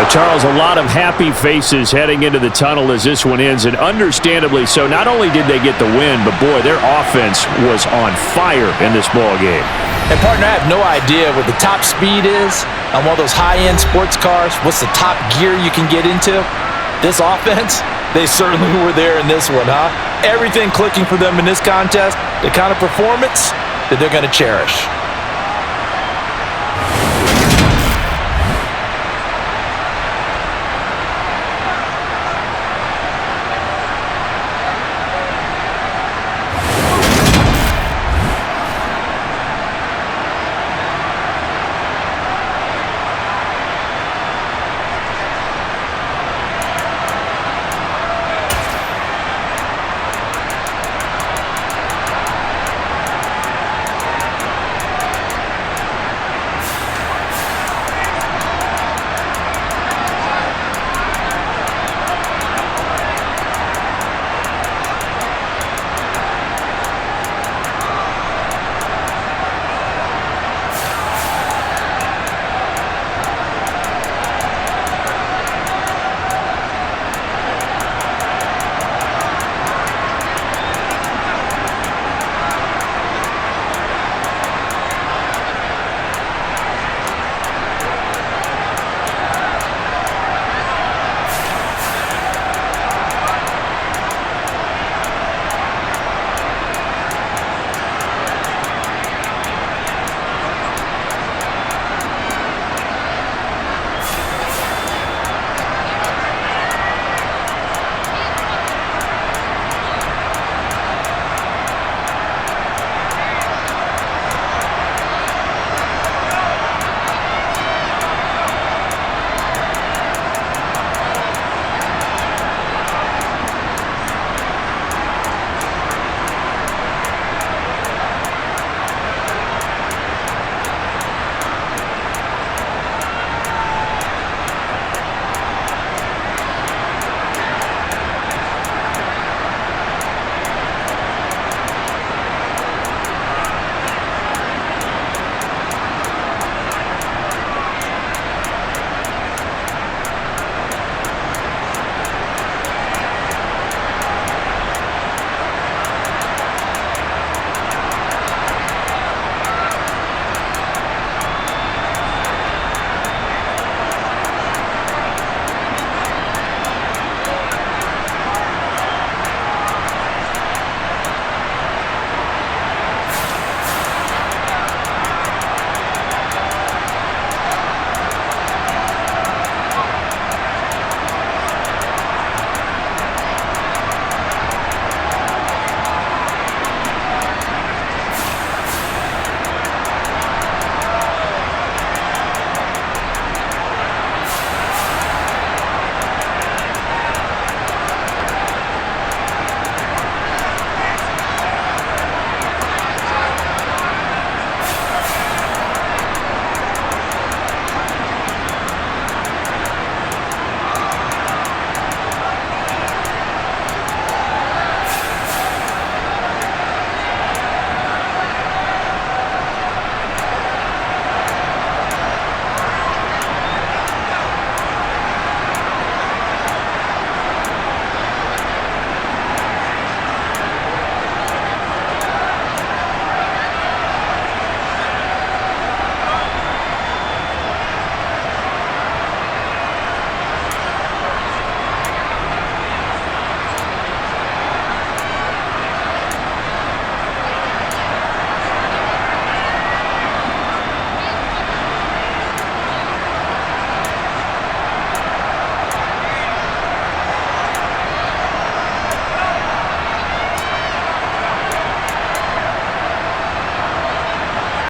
Speaker 6: Charles, a lot of happy faces heading into the tunnel as this one ends, and understandably so. Not only did they get the win, but boy, their offense was on fire in this ball game.
Speaker 3: And partner, I have no idea what the top speed is on one of those high-end sports cars. What's the top gear you can get into? This offense, they certainly were there in this one, huh? Everything clicking for them in this contest, the kind of performance that they're going to cherish.